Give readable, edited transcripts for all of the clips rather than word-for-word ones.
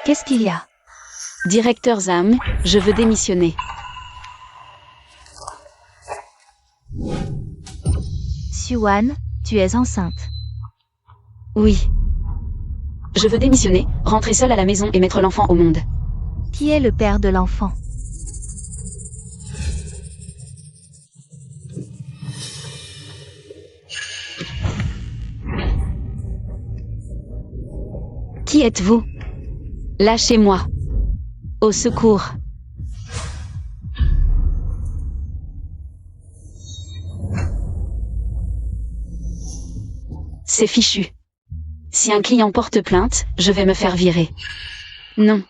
Qu'est-ce qu'il y a? Directeur Zhang, je veux démissionner. Xuan, tu es enceinte. Oui. Je veux démissionner, rentrer seule à la maison et mettre l'enfant au monde. Qui est le père de l'enfant? Qui êtes-vous? Lâchez-moi. Au secours. C'est fichu. Si un client porte plainte, je vais me faire virer. Non.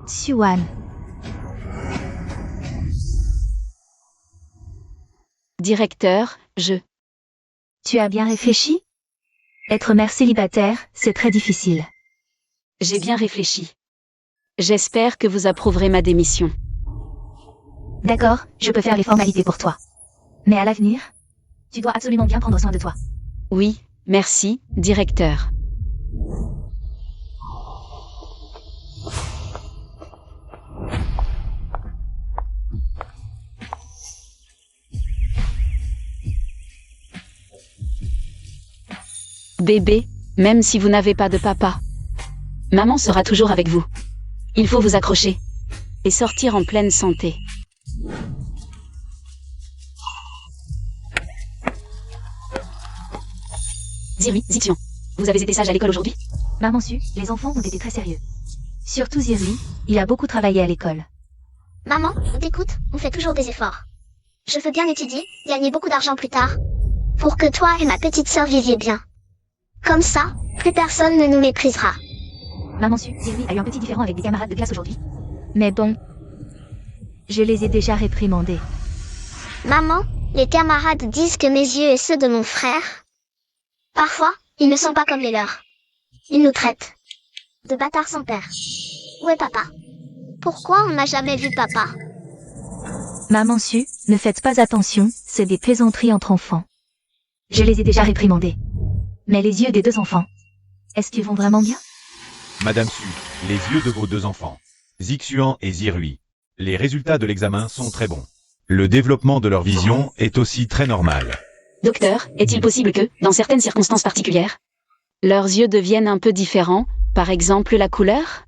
Xuan. Directeur, Tu as bien réfléchi? Être mère célibataire, c'est très difficile. J'ai bien réfléchi. J'espère que vous approuverez ma démission. D'accord, je peux faire les formalités pour toi. Mais à l'avenir, tu dois absolument bien prendre soin de toi. Oui, merci, directeur. Bébé, même si vous n'avez pas de papa, maman sera toujours avec vous. Il faut vous accrocher et sortir en pleine santé. Zirui, Zixian, vous avez été sage à l'école aujourd'hui? Maman Su, les enfants ont été très sérieux. Surtout Zirui, il a beaucoup travaillé à l'école. Maman, on t'écoute, on fait toujours des efforts. Je veux bien étudier, gagner beaucoup d'argent plus tard. Pour que toi et ma petite sœur viviez bien. Comme ça, plus personne ne nous méprisera. Maman Su, Zirui a eu un petit différend avec des camarades de classe aujourd'hui. Mais bon, je les ai déjà réprimandés. Maman, les camarades disent que mes yeux et ceux de mon frère, parfois, ils ne sont pas comme les leurs. Ils nous traitent de bâtards sans père. Où est papa? Pourquoi on n'a jamais vu papa? Maman Su, ne faites pas attention, c'est des plaisanteries entre enfants. Je les ai déjà réprimandés. Mais les yeux des deux enfants, est-ce qu'ils vont vraiment bien? Madame Su, les yeux de vos deux enfants, Zixuan et Zirui, les résultats de l'examen sont très bons. Le développement de leur vision est aussi très normal. Docteur, est-il possible que, dans certaines circonstances particulières, leurs yeux deviennent un peu différents, par exemple la couleur?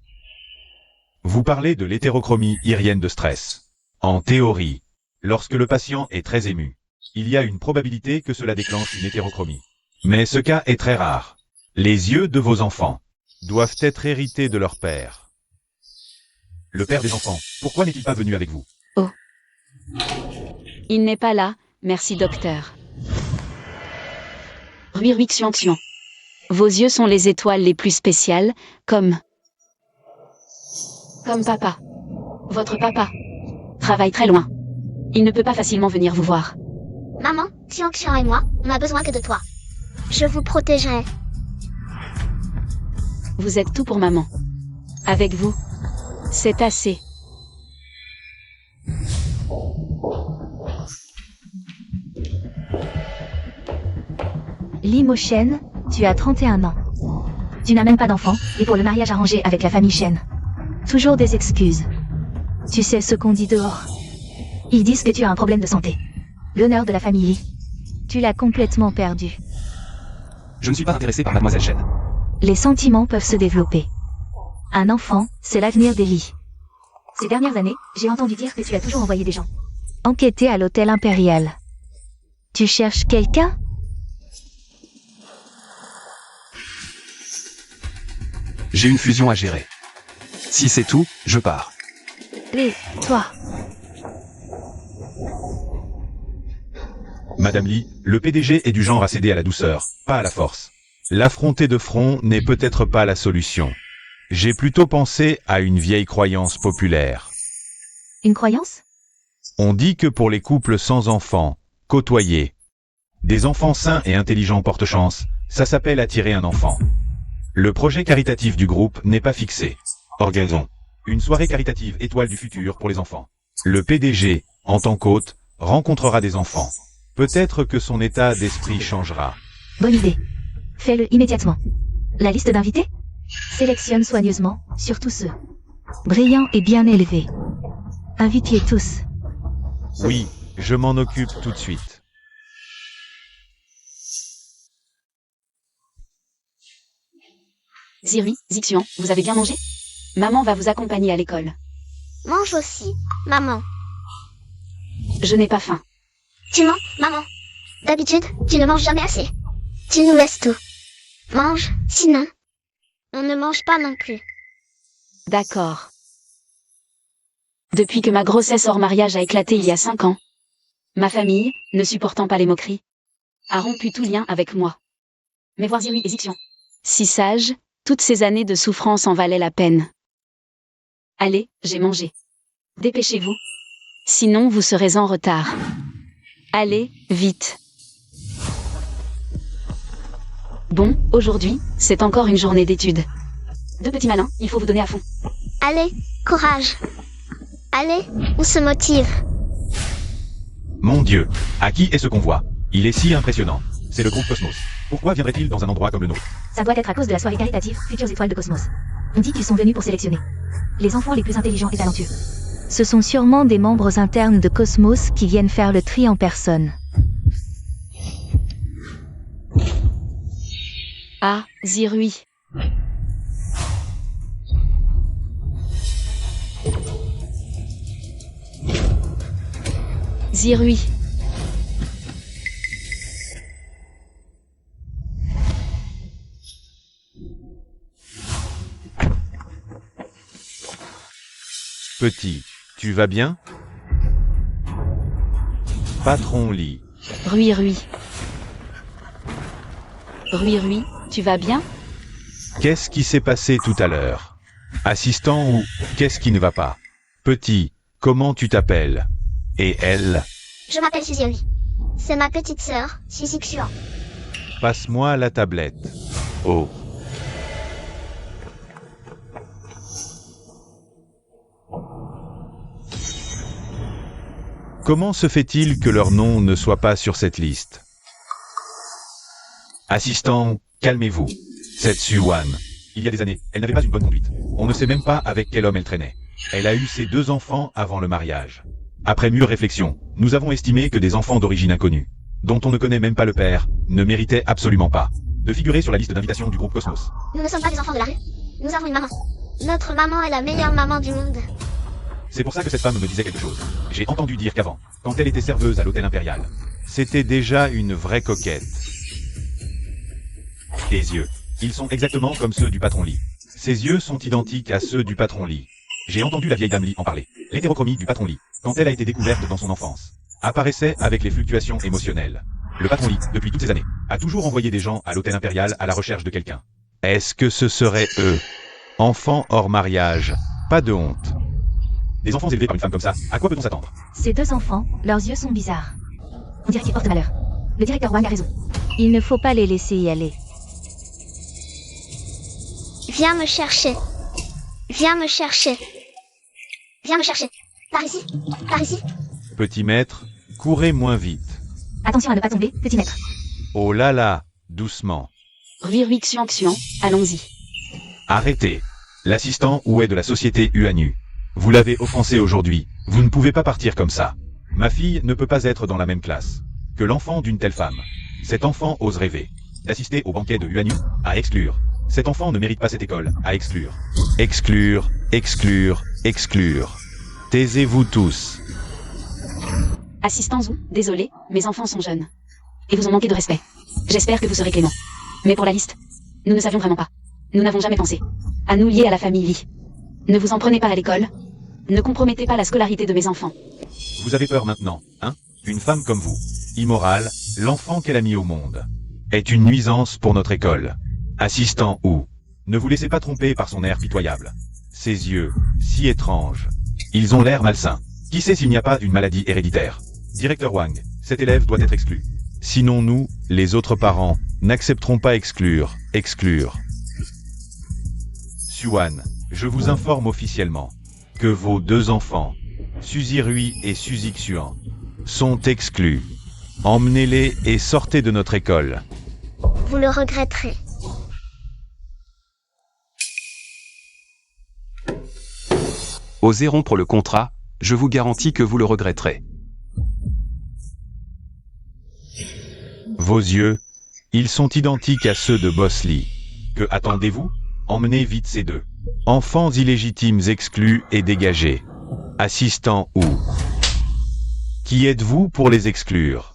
Vous parlez de l'hétérochromie irienne de stress. En théorie, lorsque le patient est très ému, il y a une probabilité que cela déclenche une hétérochromie. Mais ce cas est très rare. Les yeux de vos enfants doivent être hérités de leur père. Le père des enfants, pourquoi n'est-il pas venu avec vous? Oh. Il n'est pas là, merci docteur. Rui Xian. Vos yeux sont les étoiles les plus spéciales, comme papa. Votre papa travaille très loin. Il ne peut pas facilement venir vous voir. Maman, Xian et moi, on a besoin que de toi. Je vous protégerai. Vous êtes tout pour maman. Avec vous, c'est assez. Li Mo Shen, tu as 31 ans. Tu n'as même pas d'enfant, et pour le mariage arrangé avec la famille Shen. Toujours des excuses. Tu sais ce qu'on dit dehors. Ils disent que tu as un problème de santé. L'honneur de la famille Li. Tu l'as complètement perdu. Je ne suis pas intéressé par Mademoiselle Shen. Les sentiments peuvent se développer. Un enfant, c'est l'avenir des Li. Ces dernières années, j'ai entendu dire que tu as toujours envoyé des gens enquêter à l'hôtel impérial. Tu cherches quelqu'un? J'ai une fusion à gérer. Si c'est tout, je pars. Toi. Madame Li, le PDG est du genre à céder à la douceur, pas à la force. L'affronter de front n'est peut-être pas la solution. J'ai plutôt pensé à une vieille croyance populaire. Une croyance? On dit que pour les couples sans enfants, côtoyer des enfants sains et intelligents portent chance, ça s'appelle attirer un enfant. Le projet caritatif du groupe n'est pas fixé. Organisons une soirée caritative étoile du futur pour les enfants. Le PDG, en tant qu'hôte, rencontrera des enfants. Peut-être que son état d'esprit changera. Bonne idée. Fais-le immédiatement. La liste d'invités? Sélectionne soigneusement, surtout ceux brillants et bien élevés. Invitez tous. Oui, je m'en occupe tout de suite. Zirui, Zixian, vous avez bien mangé? Maman va vous accompagner à l'école. Mange aussi, maman. Je n'ai pas faim. Tu mens, maman. D'habitude, tu ne manges jamais assez. Tu nous laisses tout. Mange, sinon, on ne mange pas non plus. D'accord. Depuis que ma grossesse hors mariage a éclaté il y a 5 ans, ma famille, ne supportant pas les moqueries, a rompu tout lien avec moi. Mais voir Zirui et Zixian. Si sage, toutes ces années de souffrance en valaient la peine. Allez, j'ai mangé. Dépêchez-vous. Sinon vous serez en retard. Allez, vite. Bon, aujourd'hui, c'est encore une journée d'études. Deux petits malins, il faut vous donner à fond. Allez, courage. Allez, on se motive. Mon Dieu, à qui est ce convoi? Il est si impressionnant. C'est le groupe Cosmos. Pourquoi viendrait-il dans un endroit comme le nôtre? Ça doit être à cause de la soirée caritative Futures Étoiles de Cosmos. On dit qu'ils sont venus pour sélectionner les enfants les plus intelligents et talentueux. Ce sont sûrement des membres internes de Cosmos qui viennent faire le tri en personne. Ah, Zirui. Zirui. Petit, tu vas bien? Patron Lee. Rui Rui. Rui Rui, tu vas bien? Qu'est-ce qui s'est passé tout à l'heure? Assistant ou qu'est-ce qui ne va pas? Petit, comment tu t'appelles? Et elle? Je m'appelle Suzy. C'est ma petite sœur, Suzy Xuan. Passe-moi la tablette. Oh. Comment se fait-il que leur nom ne soit pas sur cette liste? Assistant, calmez-vous. Cette Suwan. Il y a des années, elle n'avait pas une bonne conduite. On ne sait même pas avec quel homme elle traînait. Elle a eu ses 2 enfants avant le mariage. Après mûre réflexion, nous avons estimé que des enfants d'origine inconnue, dont on ne connaît même pas le père, ne méritaient absolument pas de figurer sur la liste d'invitation du groupe Cosmos. Nous ne sommes pas des enfants de la rue. Nous avons une maman. Notre maman est la meilleure maman du monde. C'est pour ça que cette femme me disait quelque chose. J'ai entendu dire qu'avant, quand elle était serveuse à l'hôtel impérial, c'était déjà une vraie coquette. Tes yeux, ils sont exactement comme ceux du patron Lee. Ses yeux sont identiques à ceux du patron Lee. J'ai entendu la vieille dame Lee en parler. L'hétérochromie du patron Lee, quand elle a été découverte dans son enfance, apparaissait avec les fluctuations émotionnelles. Le patron Lee, depuis toutes ces années, a toujours envoyé des gens à l'hôtel impérial à la recherche de quelqu'un. Est-ce que ce serait eux? Enfants hors mariage, pas de honte. Des enfants élevés par une femme comme ça, à quoi peut-on s'attendre? Ces 2 enfants, leurs yeux sont bizarres. On dirait qu'ils portent malheur. Le directeur Wang a raison. Il ne faut pas les laisser y aller. Viens me chercher. Viens me chercher. Viens me chercher. Par ici. Par ici. Petit maître, courez moins vite. Attention à ne pas tomber, petit maître. Oh là là, doucement. Rui Rui Xuan Xuan, allons-y. Arrêtez. L'assistant Ouai de la société UANU. Vous l'avez offensé aujourd'hui, vous ne pouvez pas partir comme ça. Ma fille ne peut pas être dans la même classe que l'enfant d'une telle femme. Cet enfant ose rêver d'assister au banquet de UANU, à exclure. Cet enfant ne mérite pas cette école, à exclure. Exclure, exclure, exclure. Taisez-vous tous. Assistant Zhou, désolé, mes enfants sont jeunes. Et vous ont manqué de respect. J'espère que vous serez clément. Mais pour la liste, nous ne savions vraiment pas. Nous n'avons jamais pensé à nous lier à la famille Lee. Ne vous en prenez pas à l'école. Ne compromettez pas la scolarité de mes enfants. Vous avez peur maintenant, hein? Une femme comme vous, immorale, l'enfant qu'elle a mis au monde, est une nuisance pour notre école. Assistant Ou, ne vous laissez pas tromper par son air pitoyable. Ses yeux, si étranges. Ils ont l'air malsains. Qui sait s'il n'y a pas une maladie héréditaire? Directeur Wang, cet élève doit être exclu. Sinon nous, les autres parents, n'accepterons pas exclure. Suwan, je vous informe officiellement que vos 2 enfants, Suzy Rui et Suzy Xuan, sont exclus. Emmenez-les et sortez de notre école. Vous le regretterez. Osez rompre le contrat, je vous garantis que vous le regretterez. Vos yeux, ils sont identiques à ceux de Bosley. Que attendez-vous? Emmenez vite ces deux enfants illégitimes exclus et dégagés. Assistants ou... Qui êtes-vous pour les exclure?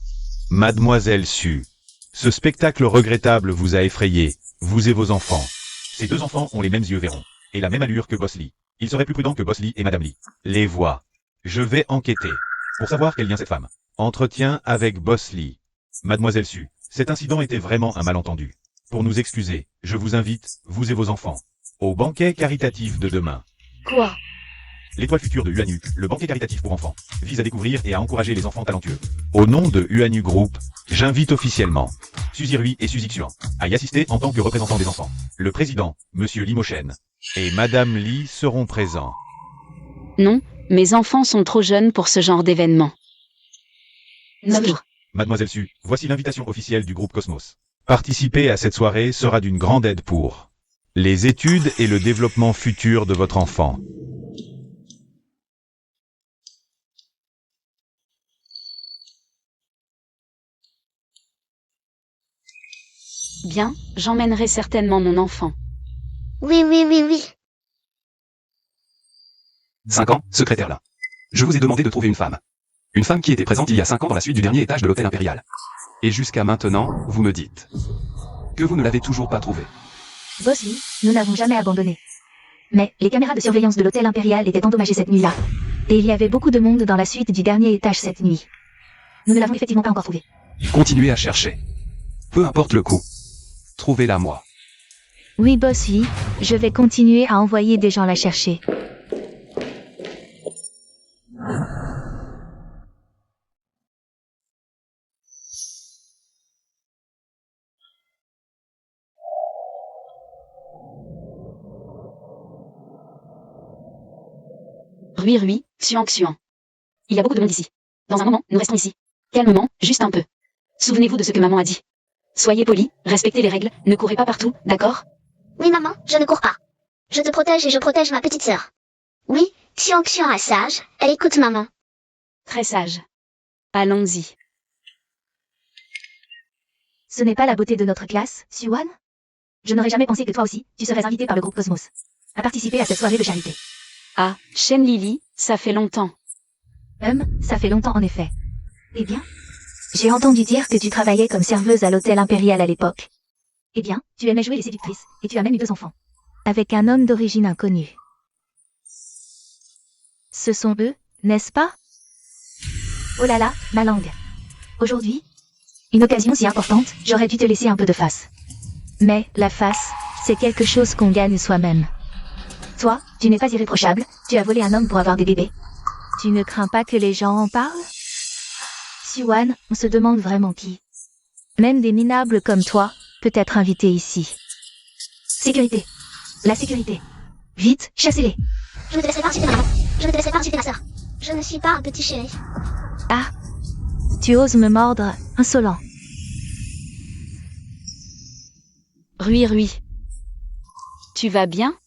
Mademoiselle Su. Ce spectacle regrettable vous a effrayé, vous et vos enfants. Ces deux enfants ont les mêmes yeux verrons, et la même allure que Bosley. Il serait plus prudent que Bosley et Madame Lee les voient. Je vais enquêter, pour savoir quel lien cette femme. Entretien avec Bosley. Mademoiselle Su, cet incident était vraiment un malentendu. Pour nous excuser, je vous invite, vous et vos enfants, au banquet caritatif de demain. Quoi? L'étoile future de UANU, le banquet caritatif pour enfants, vise à découvrir et à encourager les enfants talentueux. Au nom de UANU Group, j'invite officiellement Suzy Rui et Suzy Xuan à y assister en tant que représentants des enfants. Le président, Monsieur Limochen, et Madame Lee seront présents. Non, mes enfants sont trop jeunes pour ce genre d'événement. 9 jours. Mademoiselle Su, voici l'invitation officielle du groupe Cosmos. Participer à cette soirée sera d'une grande aide pour les études et le développement futur de votre enfant. Bien, j'emmènerai certainement mon enfant. Oui, oui, oui, oui. 5 ans, secrétaire là. Je vous ai demandé de trouver une femme. Une femme qui était présente il y a 5 ans dans la suite du dernier étage de l'hôtel impérial. Et jusqu'à maintenant, vous me dites que vous ne l'avez toujours pas trouvée. Bosley, nous n'avons jamais abandonné. Mais les caméras de surveillance de l'hôtel impérial étaient endommagées cette nuit-là. Et il y avait beaucoup de monde dans la suite du dernier étage cette nuit. Nous ne l'avons effectivement pas encore trouvée. Continuez à chercher. Peu importe le coût. Trouvez-la moi. Oui, Bosley, je vais continuer à envoyer des gens la chercher. Rui, Xuan. Il y a beaucoup de monde ici. Dans un moment, nous restons ici. Calmement, juste un peu. Souvenez-vous de ce que maman a dit. Soyez polis, respectez les règles, ne courez pas partout, d'accord? Oui, maman, je ne cours pas. Je te protège et je protège ma petite sœur. Oui, Xian est sage, elle écoute maman. Très sage. Allons-y. Ce n'est pas la beauté de notre classe, Xuan? Je n'aurais jamais pensé que toi aussi, tu serais invité par le groupe Cosmos à participer à cette soirée de charité. Ah, Shen Lily, ça fait longtemps. Ça fait longtemps en effet. Eh bien, j'ai entendu dire que tu travaillais comme serveuse à l'hôtel impérial à l'époque. Eh bien, tu aimais jouer les séductrices, et tu as même eu 2 enfants. Avec un homme d'origine inconnue. Ce sont eux, n'est-ce pas? Oh là là, ma langue. Aujourd'hui, une occasion si importante, j'aurais dû te laisser un peu de face. Mais, la face, c'est quelque chose qu'on gagne soi-même. Toi, tu n'es pas irréprochable, tu as volé un homme pour avoir des bébés. Tu ne crains pas que les gens en parlent? Xuan, on se demande vraiment qui. Même des minables comme toi, peut être invité ici. Sécurité. La sécurité. Vite, chassez-les. Je ne te laisserai pas insulter ma maman. Je ne te laisserai pas insulter ma sœur. Je ne suis pas un petit chéri. Ah. Tu oses me mordre, insolent. Rui. Tu vas bien?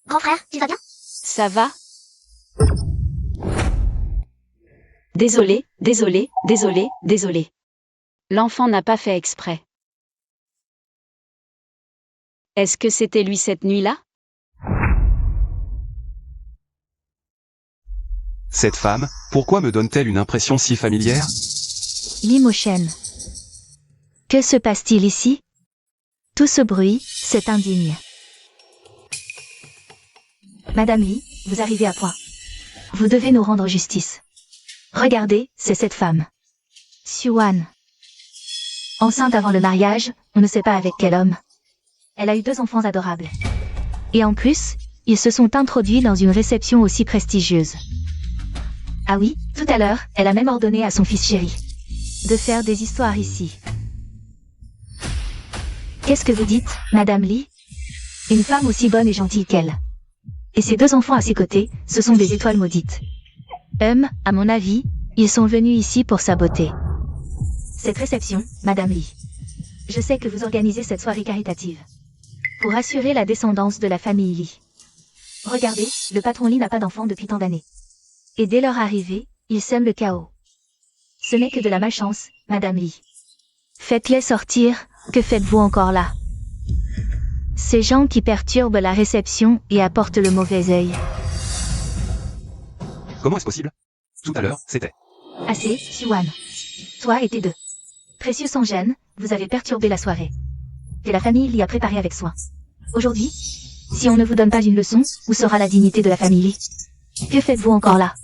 Grand frère, tu vas bien? Ça va? Désolé. L'enfant n'a pas fait exprès. Est-ce que c'était lui cette nuit-là? Cette femme, pourquoi me donne-t-elle une impression si familière? Limochen. Que se passe-t-il ici? Tout ce bruit, c'est indigne. Madame Lee, vous arrivez à point. Vous devez nous rendre justice. Regardez, c'est cette femme. Xuan. Enceinte avant le mariage, on ne sait pas avec quel homme. Elle a eu 2 enfants adorables. Et en plus, ils se sont introduits dans une réception aussi prestigieuse. Ah oui, tout à l'heure, elle a même ordonné à son fils chéri de faire des histoires ici. Qu'est-ce que vous dites, Madame Lee? Une femme aussi bonne et gentille qu'elle. Et ses 2 enfants à ses côtés, ce sont des étoiles maudites. À mon avis, ils sont venus ici pour sa beauté. Cette réception, Madame Lee. Je sais que vous organisez cette soirée caritative. Pour assurer la descendance de la famille Lee. Regardez, le patron Lee n'a pas d'enfant depuis tant d'années. Et dès leur arrivée, il sème le chaos. Ce n'est que de la malchance, Madame Lee. Faites-les sortir, que faites-vous encore là? Ces gens qui perturbent la réception et apportent le mauvais œil. Comment est-ce possible? Tout à l'heure, c'était. Assez, Siwan. Toi et tes deux précieux sans gêne, vous avez perturbé la soirée. Que la famille l'y a préparée avec soin. Aujourd'hui, si on ne vous donne pas une leçon, où sera la dignité de la famille Lee? Que faites-vous encore là?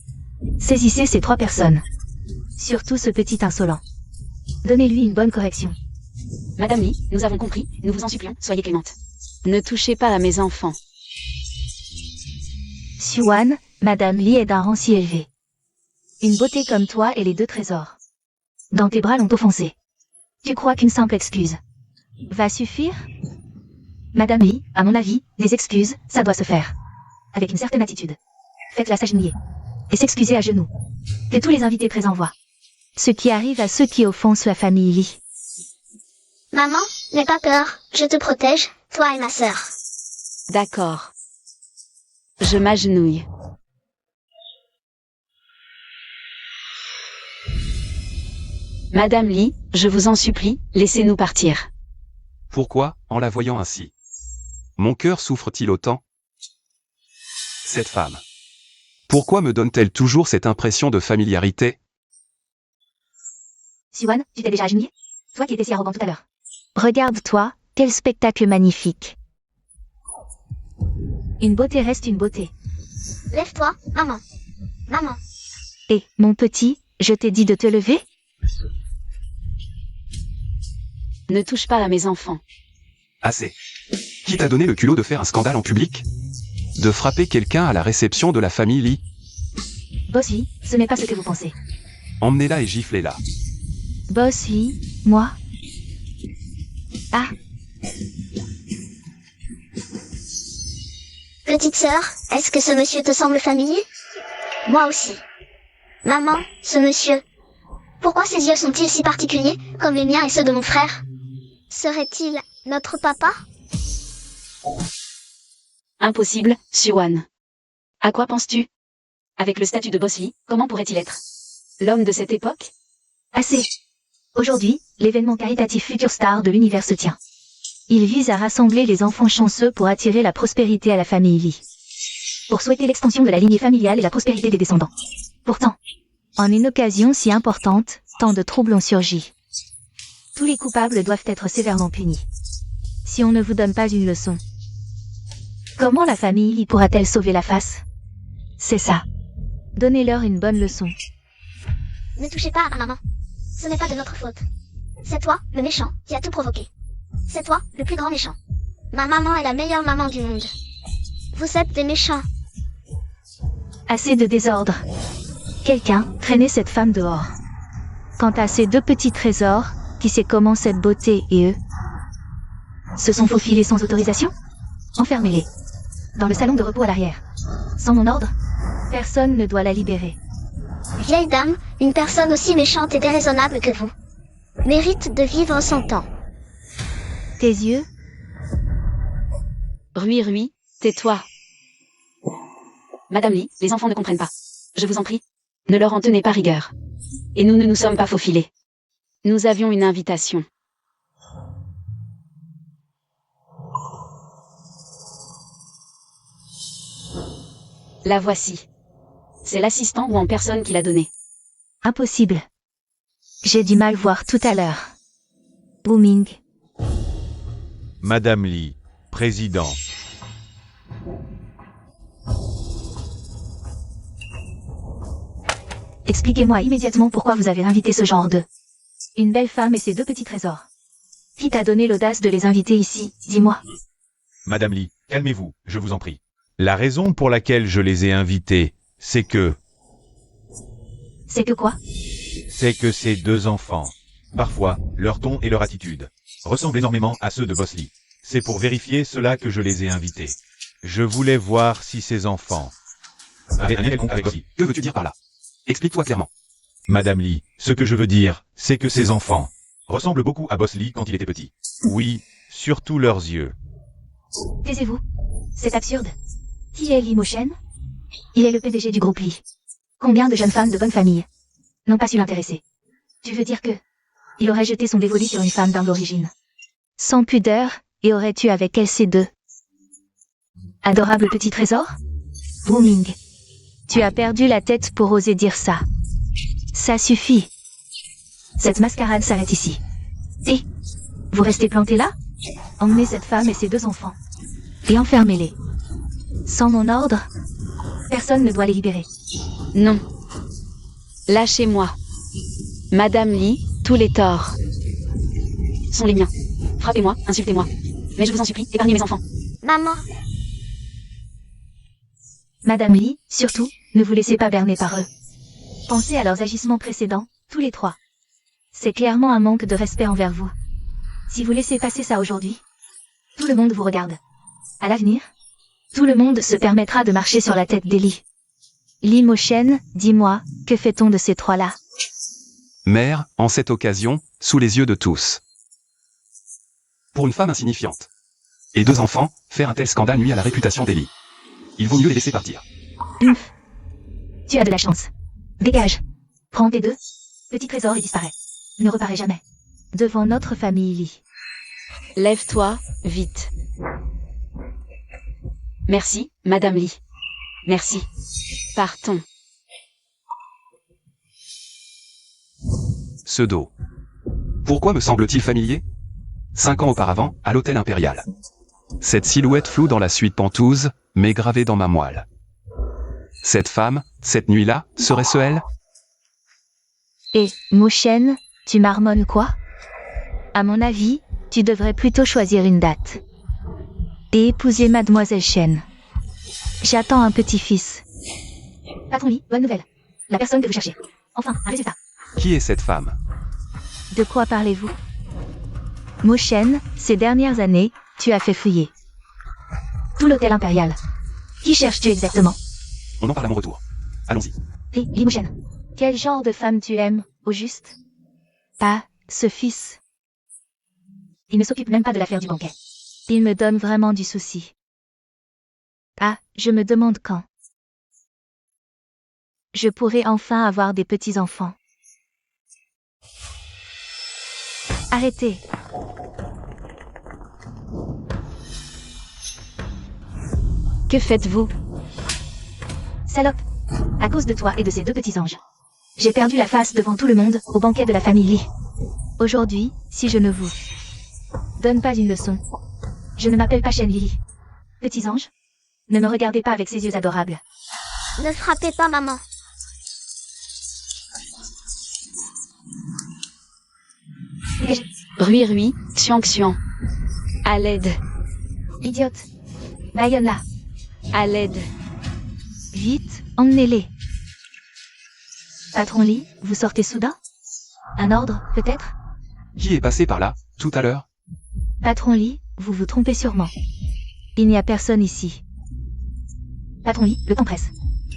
Saisissez ces 3 personnes. Surtout ce petit insolent. Donnez-lui une bonne correction. Madame Lee, nous avons compris, nous vous en supplions, soyez clémente. Ne touchez pas à mes enfants. Siwan, Madame Lee est d'un rang si élevé. Une beauté comme toi et les 2 trésors. Dans tes bras l'ont offensé. Tu crois qu'une simple excuse va suffire? Madame Lee, à mon avis, les excuses, ça doit se faire. Avec une certaine attitude. Faites-la s'agenouiller. Et s'excuser à genoux. Que tous les invités présents voient. Ce qui arrive à ceux qui offensent la famille Lee. Maman, n'aie pas peur, je te protège, toi et ma sœur. D'accord. Je m'agenouille. Madame Lee, je vous en supplie, laissez-nous partir. Pourquoi, en la voyant ainsi? Mon cœur souffre-t-il autant? Cette femme. Pourquoi me donne-t-elle toujours cette impression de familiarité? Siwan, tu t'es déjà agenouillé? Toi qui étais si arrogant tout à l'heure. Regarde-toi, quel spectacle magnifique. Une beauté reste une beauté. Lève-toi, maman. Maman. Et, mon petit, je t'ai dit de te lever? Ne touche pas à mes enfants. Assez. Qui t'a donné le culot de faire un scandale en public? De frapper quelqu'un à la réception de la famille Lee? Boss Lee, ce n'est pas ce que vous pensez. Emmenez-la et giflez-la. Boss Lee, moi? Ah, Petite sœur, est-ce que ce monsieur te semble familier? Moi aussi. Maman, ce monsieur. Pourquoi ses yeux sont-ils si particuliers, comme les miens et ceux de mon frère? Serait-il notre papa? Impossible, Siwan. À quoi penses-tu? Avec le statut de Boss Lee, comment pourrait-il être? L'homme de cette époque? assez. Aujourd'hui, l'événement caritatif Future Star de l'univers se tient. Il vise à rassembler les enfants chanceux pour attirer la prospérité à la famille Lee. Pour souhaiter l'extension de la lignée familiale et la prospérité des descendants. Pourtant, en une occasion si importante, tant de troubles ont surgi. Tous les coupables doivent être sévèrement punis. Si on ne vous donne pas une leçon, comment la famille Lee pourra-t-elle sauver la face? C'est ça. Donnez-leur une bonne leçon. Ne touchez pas à ma maman. Ce n'est pas de notre faute. C'est toi, le méchant, qui a tout provoqué. C'est toi, le plus grand méchant. Ma maman est la meilleure maman du monde. Vous êtes des méchants. Assez de désordre. Quelqu'un, traînez cette femme dehors. Quant à ces 2 petits trésors, qui sait comment cette beauté et eux se sont faufilés sans autorisation? Enfermez-les. Dans le salon de repos à l'arrière. Sans mon ordre, personne ne doit la libérer. Vieille dame, une personne aussi méchante et déraisonnable que vous mérite de vivre son temps. Tes yeux? Rui, tais-toi. Madame Lee, les enfants ne comprennent pas. Je vous en prie. Ne leur en tenez pas rigueur. Et nous ne nous sommes pas faufilés. Nous avions une invitation. La voici. C'est l'assistant ou en personne qui l'a donnée. Impossible. J'ai du mal voir tout à l'heure. Booming. Madame Lee, président. Expliquez-moi immédiatement pourquoi vous avez invité ce genre de... Une belle femme et ses 2 petits trésors. Qui t'a donné l'audace de les inviter ici, dis-moi. Madame Lee, calmez-vous, je vous en prie. La raison pour laquelle je les ai invités, c'est que quoi? c'est que ces 2 enfants, parfois, leur ton et leur attitude, ressemblent énormément à ceux de Boss Lee. C'est pour vérifier cela que je les ai invités. Je voulais voir si ces enfants avaient un lien quelconque avec Boss Lee. Que veux-tu dire par là? Explique-toi clairement. Madame Lee, ce que je veux dire, c'est que ces enfants ressemblent beaucoup à Boss Lee quand il était petit. Oui, surtout leurs yeux. Taisez-vous. C'est absurde. Qui est Lee Mo-shen? Il est le PDG du groupe Lee. Combien de jeunes femmes de bonne famille n'ont pas su l'intéresser? Tu veux dire que il aurait jeté son dévolu sur une femme d'humble origine, sans pudeur, et aurait tué avec elle ces deux adorables petits trésors? Booming. Tu as perdu la tête pour oser dire ça. Ça suffit. Cette mascarade s'arrête ici. Et vous restez plantés là? Emmenez cette femme et ses deux enfants. Et enfermez-les. Sans mon ordre, personne ne doit les libérer. Non. Lâchez-moi. Madame Lee, tous les torts sont les miens. Frappez-moi, insultez-moi. Mais je vous en supplie, épargnez mes enfants. Maman, Madame Lee, surtout, ne vous laissez pas berner par eux. Pensez à leurs agissements précédents, tous les trois. C'est clairement un manque de respect envers vous. Si vous laissez passer ça aujourd'hui, tout le monde vous regarde. À l'avenir, tout le monde se permettra de marcher sur la tête d'Eli. Lee Mo-shen, dis-moi, que fait-on de ces trois-là? Mère, en cette occasion, sous les yeux de tous. Pour une femme insignifiante et deux enfants, faire un tel scandale nuit à la réputation d'Eli. Il vaut mieux les laisser partir. Tu as de la chance. Dégage. Prends tes deux petits trésors et disparais. Ne reparais jamais. Devant notre famille Lee. Lève-toi, vite. Merci, Madame Lee. Merci. Partons. Ce dos. Pourquoi me semble-t-il familier? 5 ans auparavant, à l'hôtel impérial. Cette silhouette floue dans la suite Pentouse, mais gravée dans ma moelle. Cette femme, cette nuit-là, serait-ce elle? Et, Mo-shen, tu marmonnes quoi? À mon avis, tu devrais plutôt choisir une date. Et épouser Mademoiselle Shen. J'attends un petit-fils. Patron Lee, bonne nouvelle. La personne que vous cherchez. Enfin, un résultat. Qui est cette femme? De quoi parlez-vous? Mo-shen, ces dernières années, tu as fait fouiller tout l'hôtel impérial. Qui cherches-tu exactement? On en parle à mon retour. Allons-y. Lee Mo-shen, quel genre de femme tu aimes, au juste? Ah, ce fils. Il ne s'occupe même pas de l'affaire du banquet. Il me donne vraiment du souci. Ah, je me demande quand je pourrai enfin avoir des petits-enfants. Arrêtez. Que faites-vous? Salope. À cause de toi et de ces deux petits anges. J'ai perdu la face devant tout le monde, au banquet de la famille Lee. Aujourd'hui, si je ne vous donne pas une leçon, je ne m'appelle pas Shen Lee. Petits anges, ne me regardez pas avec ces yeux adorables. ne frappez pas maman. Dégagez. Rui, Xiang. À l'aide, Idiote. Bayonne-la. à l'aide. Vite, emmenez-les. Patron Lee, vous sortez soudain? Un ordre, peut-être? Qui est passé par là, tout à l'heure? Patron Lee, vous vous trompez sûrement. Il n'y a personne ici. Patron Lee, le temps presse.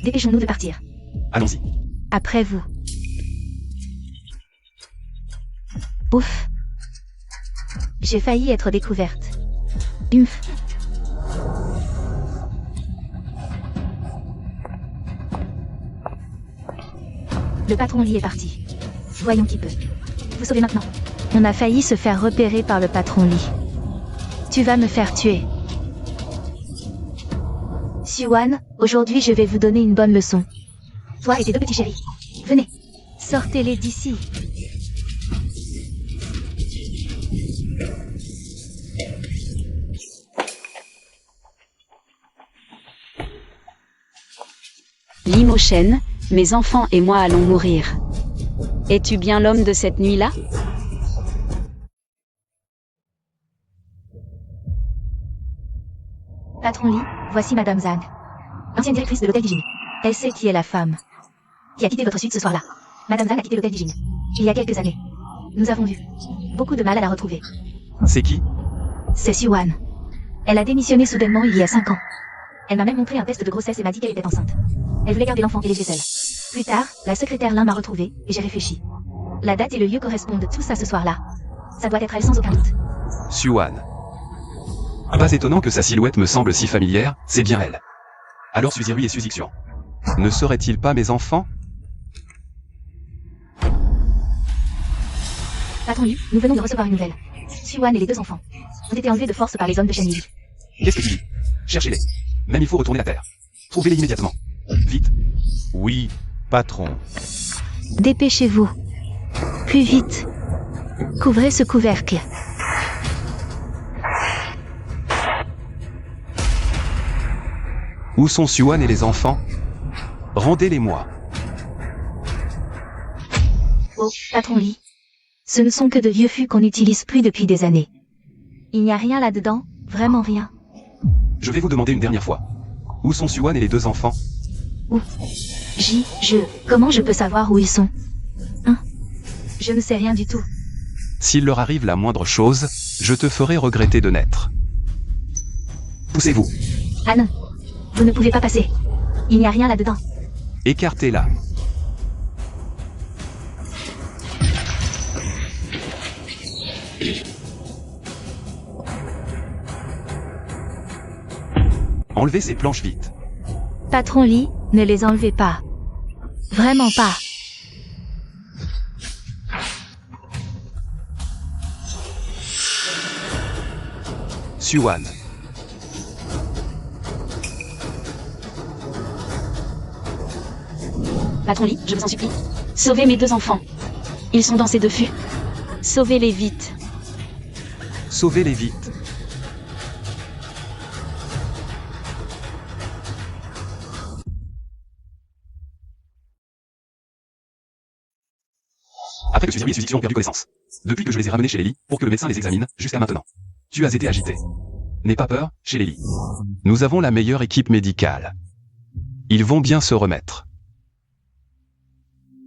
Dépêchons-nous de partir. Allons-y. Après vous. Ouf. J'ai failli être découverte. Umph. Le patron Lee est parti. Voyons qui peut vous sauver maintenant. On a failli se faire repérer par le patron Lee. Tu vas me faire tuer. Siwan, aujourd'hui je vais vous donner une bonne leçon. Toi et tes deux petits chéris. Venez. Sortez-les d'ici. Lee Mo-shen, mes enfants et moi allons mourir. Es-tu bien l'homme de cette nuit-là? Patron Lee, voici Madame Zhang. Ancienne directrice de l'hôtel d'Ijin. Elle sait qui est la femme qui a quitté votre suite ce soir-là. Madame Zhang a quitté l'hôtel d'Ijin. Il y a quelques années. Nous avons eu beaucoup de mal à la retrouver. C'est qui? C'est Siwan. Elle a démissionné soudainement il y a 5 ans. Elle m'a même montré un test de grossesse et m'a dit qu'elle était enceinte. Elle voulait garder l'enfant et l'élever seule. Plus tard, la secrétaire Lin m'a retrouvée, et j'ai réfléchi. La date et le lieu correspondent tous à ce soir-là. Ça doit être elle sans aucun doute. Suan. Pas étonnant que sa silhouette me semble si familière, c'est bien elle. Alors Suzirui et Suzixian. Ne seraient-ils pas mes enfants? Patron Yu, nous venons de recevoir une nouvelle. Suan et les 2 enfants ont été enlevés de force par les hommes de Shenli. Qu'est-ce que tu dis? Cherchez-les. Même il faut retourner à terre. Trouvez-les immédiatement. Vite. Oui, patron. Dépêchez-vous. Plus vite. Couvrez ce couvercle. Où sont Suan et les enfants? Rendez-les-moi. Oh, patron Li. Ce ne sont que de vieux fûts qu'on n'utilise plus depuis des années. Il n'y a rien là-dedans, vraiment rien. Je vais vous demander une dernière fois. Où sont Suan et les 2 enfants? Où? Comment je peux savoir où ils sont? Hein? Je ne sais rien du tout. S'il leur arrive la moindre chose, je te ferai regretter de naître. Poussez-vous. Ah non. Vous ne pouvez pas passer. Il n'y a rien là-dedans. Écartez-la. Enlevez ces planches vite. Patron Li, ne les enlevez pas. Vraiment pas. Suan. Patron Li, je vous en supplie. Sauvez mes 2 enfants. Ils sont dans ces 2 fûts. Sauvez-les vite. Sauvez-les vite. Après que Suzirui et Suzixian ont perdu connaissance. Depuis que je les ai ramenés chez Lely, pour que le médecin les examine, jusqu'à maintenant. Tu as été agité. N'aie pas peur, chez Lely. Nous avons la meilleure équipe médicale. Ils vont bien se remettre.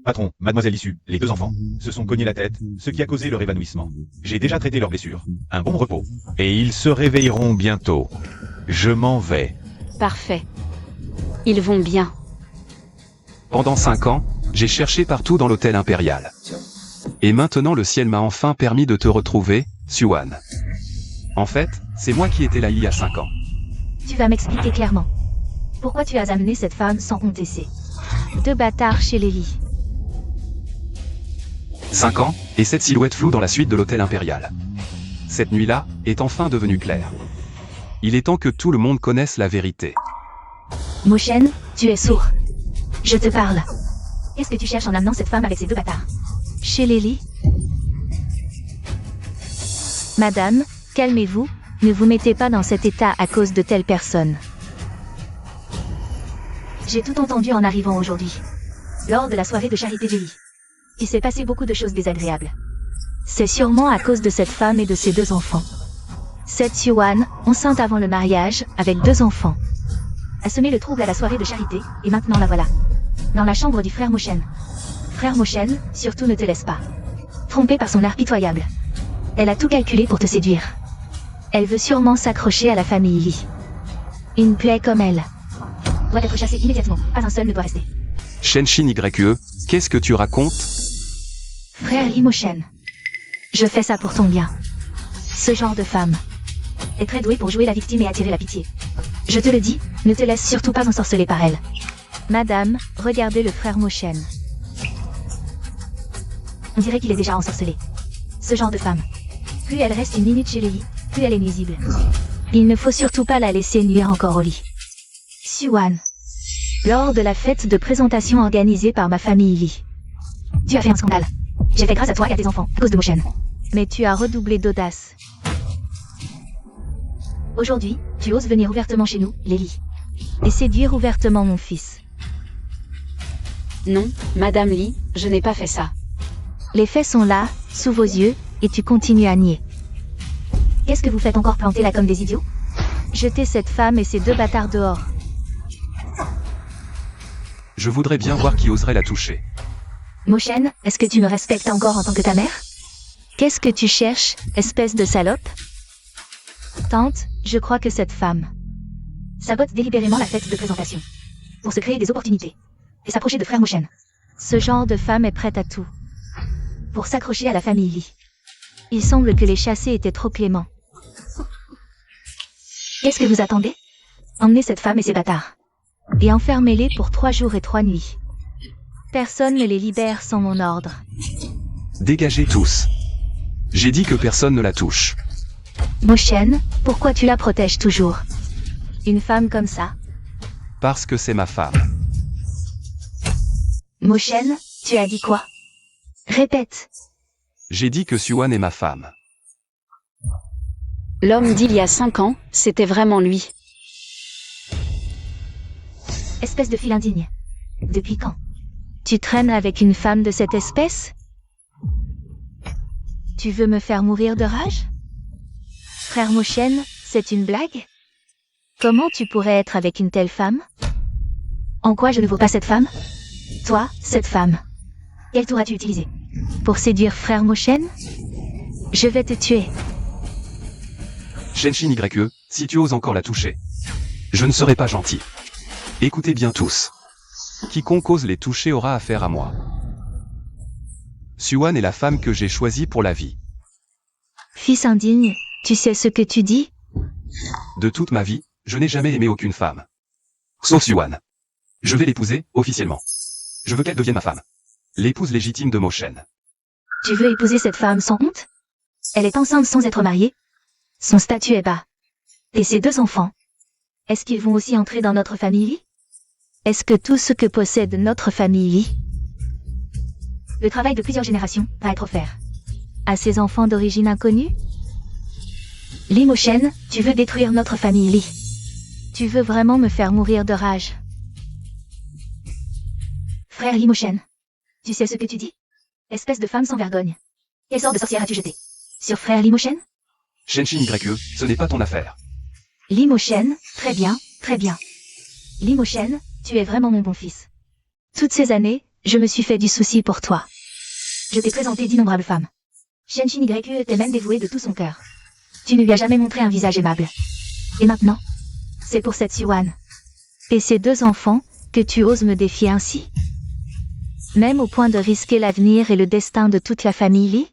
Patron, mademoiselle issue, les 2 enfants, se sont cognés la tête, ce qui a causé leur évanouissement. J'ai déjà traité leurs blessures. Un bon repos. Et ils se réveilleront bientôt. Je m'en vais. Parfait. Ils vont bien. Pendant 5 ans, j'ai cherché partout dans l'hôtel impérial. Et maintenant le ciel m'a enfin permis de te retrouver, Suan. En fait, c'est moi qui étais là il y a 5 ans. Tu vas m'expliquer clairement. Pourquoi tu as amené cette femme sans contester? 2 bâtards chez les lits. 5 ans, et cette silhouette floue dans la suite de l'hôtel impérial. Cette nuit-là, est enfin devenue claire. Il est temps que tout le monde connaisse la vérité. Moshen, tu es sourd. Je te parle. Qu'est-ce que tu cherches en amenant cette femme avec ces 2 bâtards? Chez les lits? Madame, calmez-vous, ne vous mettez pas dans cet état à cause de telle personne. J'ai tout entendu en arrivant aujourd'hui. Lors de la soirée de charité de lit. Il s'est passé beaucoup de choses désagréables. C'est sûrement à cause de cette femme et de ses 2 enfants. Cette Suan, enceinte avant le mariage, avec 2 enfants, a semé le trouble à la soirée de charité, et maintenant la voilà. Dans la chambre du frère Moshen. Frère Moshen, surtout ne te laisse pas tromper par son art pitoyable. Elle a tout calculé pour te séduire. Elle veut sûrement s'accrocher à la famille Li. Une plaie comme elle doit être chassée immédiatement, pas un seul ne doit rester. Shenshin YE, qu'est-ce que tu racontes? Frère Li Moshen. Je fais ça pour ton bien. Ce genre de femme est très douée pour jouer la victime et attirer la pitié. Je te le dis, ne te laisse surtout pas ensorceler par elle. Madame, regardez le frère Moshen. On dirait qu'il est déjà ensorcelé. Ce genre de femme. Plus elle reste une minute chez le lit, plus elle est nuisible. Il ne faut surtout pas la laisser nuire encore au lit. Suan. Lors de la fête de présentation organisée par ma famille Li. Tu as fait un scandale. J'ai fait grâce à toi et à tes enfants, à cause de Moshen. Mais tu as redoublé d'audace. Aujourd'hui, tu oses venir ouvertement chez nous, Lily. Et séduire ouvertement mon fils. Non, Madame Li, je n'ai pas fait ça. Les faits sont là, sous vos yeux, et tu continues à nier. Qu'est-ce que vous faites encore planter là comme des idiots? Jetez cette femme et ces 2 bâtards dehors. Je voudrais bien voir qui oserait la toucher. Moshen, est-ce que tu me respectes encore en tant que ta mère? Qu'est-ce que tu cherches, espèce de salope? Tante, je crois que cette femme sabote délibérément la fête de présentation. Pour se créer des opportunités. et s'approcher de frère Moshen. Ce genre de femme est prête à tout pour s'accrocher à la famille Lee. Il semble que les chassés étaient trop cléments. Qu'est-ce que vous attendez? Emmenez cette femme et ces bâtards. Et enfermez-les pour 3 jours et 3 nuits. Personne ne les libère sans mon ordre. Dégagez tous. J'ai dit que personne ne la touche. Moshen, pourquoi tu la protèges toujours? Une femme comme ça? Parce que c'est ma femme. Moshen, tu as dit quoi? Répète. J'ai dit que Suan est ma femme. L'homme d'il y a 5 ans, c'était vraiment lui. Espèce de fille indigne. Depuis quand? Tu traînes avec une femme de cette espèce? Tu veux me faire mourir de rage? Frère Moshen, c'est une blague? Comment tu pourrais être avec une telle femme? En quoi je ne vaux pas cette femme? Toi, cette femme. Quel tour as-tu utilisé? Pour séduire frère Moshen? Je vais te tuer. Shenshin YE, si tu oses encore la toucher, je ne serai pas gentil. Écoutez bien tous. Quiconque ose les toucher aura affaire à moi. Suan est la femme que j'ai choisie pour la vie. Fils indigne, tu sais ce que tu dis? De toute ma vie, je n'ai jamais aimé aucune femme. Sauf Suan. Je vais l'épouser, officiellement. Je veux qu'elle devienne ma femme. L'épouse légitime de Moshen. Tu veux épouser cette femme sans honte? Elle est enceinte sans être mariée. Son statut est bas. Et ses 2 enfants, est-ce qu'ils vont aussi entrer dans notre famille? Est-ce que tout ce que possède notre famille, le travail de plusieurs générations, va être offert à ces enfants d'origine inconnue? Lee Moshen, tu veux détruire notre famille Lee. Tu veux vraiment me faire mourir de rage. Frère Lee Moshen, tu sais ce que tu dis? Espèce de femme sans vergogne. Quelle sorte de sorcière as-tu jeté sur frère Lee Moshen? Shenshin YE, ce n'est pas ton affaire. Lee Moshen, très bien, très bien. Lee Moshen, tu es vraiment mon bon fils. Toutes ces années, je me suis fait du souci pour toi. Je t'ai présenté d'innombrables femmes. Shenshin YE t'est même dévoué de tout son cœur. Tu ne lui as jamais montré un visage aimable. Et maintenant, c'est pour cette Suan et ses 2 enfants que tu oses me défier ainsi? Même au point de risquer l'avenir et le destin de toute la famille Lee?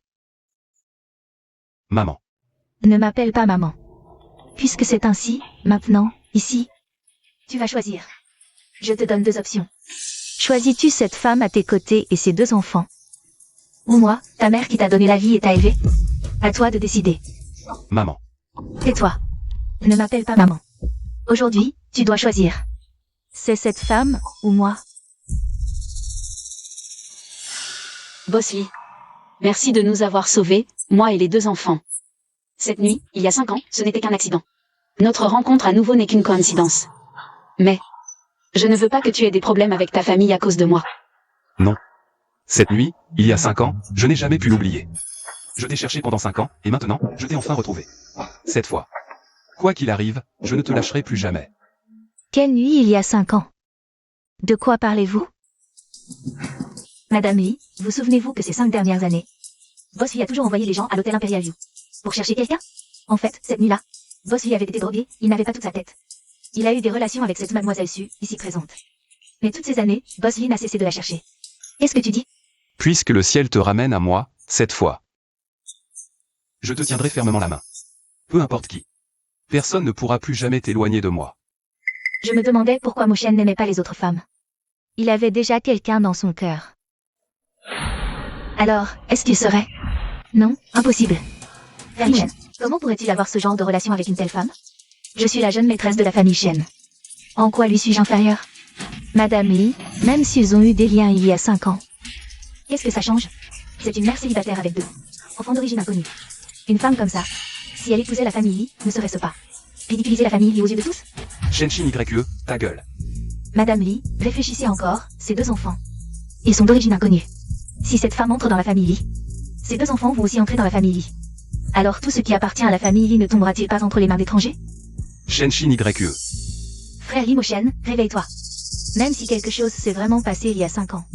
Maman. Ne m'appelle pas maman. Puisque c'est ainsi, maintenant, ici, tu vas choisir. Je te donne 2 options. Choisis-tu cette femme à tes côtés et ses 2 enfants? Ou moi, ta mère qui t'a donné la vie et t'a élevé? À toi de décider. Maman. Tais-toi. Ne m'appelle pas maman. Aujourd'hui, tu dois choisir. C'est cette femme, ou moi? Boss Lee. Merci de nous avoir sauvés, moi et les 2 enfants. Cette nuit, il y a 5 ans, ce n'était qu'un accident. Notre rencontre à nouveau n'est qu'une coïncidence. Mais, je ne veux pas que tu aies des problèmes avec ta famille à cause de moi. Non. Cette nuit, il y a 5 ans, je n'ai jamais pu l'oublier. Je t'ai cherché pendant 5 ans, et maintenant, je t'ai enfin retrouvé. Cette fois. Quoi qu'il arrive, je ne te lâcherai plus jamais. Quelle nuit il y a 5 ans? De quoi parlez-vous? Madame Lee, vous souvenez-vous que ces 5 dernières années, Boss Lee a toujours envoyé des gens à l'hôtel Imperial View pour chercher quelqu'un? En fait, cette nuit-là, Boss Lee avait été drogué, il n'avait pas toute sa tête. Il a eu des relations avec cette mademoiselle Su, ici présente. Mais toutes ces années, Boss Lee n'a cessé de la chercher. Qu'est-ce que tu dis? Puisque le ciel te ramène à moi, cette fois. Je te tiendrai fermement la main. Peu importe qui. Personne ne pourra plus jamais t'éloigner de moi. Je me demandais pourquoi Moshen n'aimait pas les autres femmes. Il avait déjà quelqu'un dans son cœur. Alors, est-ce qu'il serait? Non, impossible. Frère Shen, comment pourrait-il avoir ce genre de relation avec une telle femme? Je suis la jeune maîtresse de la famille Shen. En quoi lui suis-je inférieure? Madame Lee, même s'ils ont eu des liens il y a 5 ans. Qu'est-ce que ça change? C'est une mère célibataire avec 2 enfants d'origine inconnue. Une femme comme ça, si elle épousait la famille Lee, ne serait-ce pas ridiculiser la famille Lee aux yeux de tous? Shenshin YE, ta gueule. Madame Lee, réfléchissez encore, ces 2 enfants. Ils sont d'origine inconnue. Si cette femme entre dans la famille Lee, ces 2 enfants vont aussi entrer dans la famille Lee. Alors tout ce qui appartient à la famille Lee ne tombera-t-il pas entre les mains d'étrangers? Shenshin YE. Frère Lee Moshen, réveille-toi. Même si quelque chose s'est vraiment passé il y a 5 ans.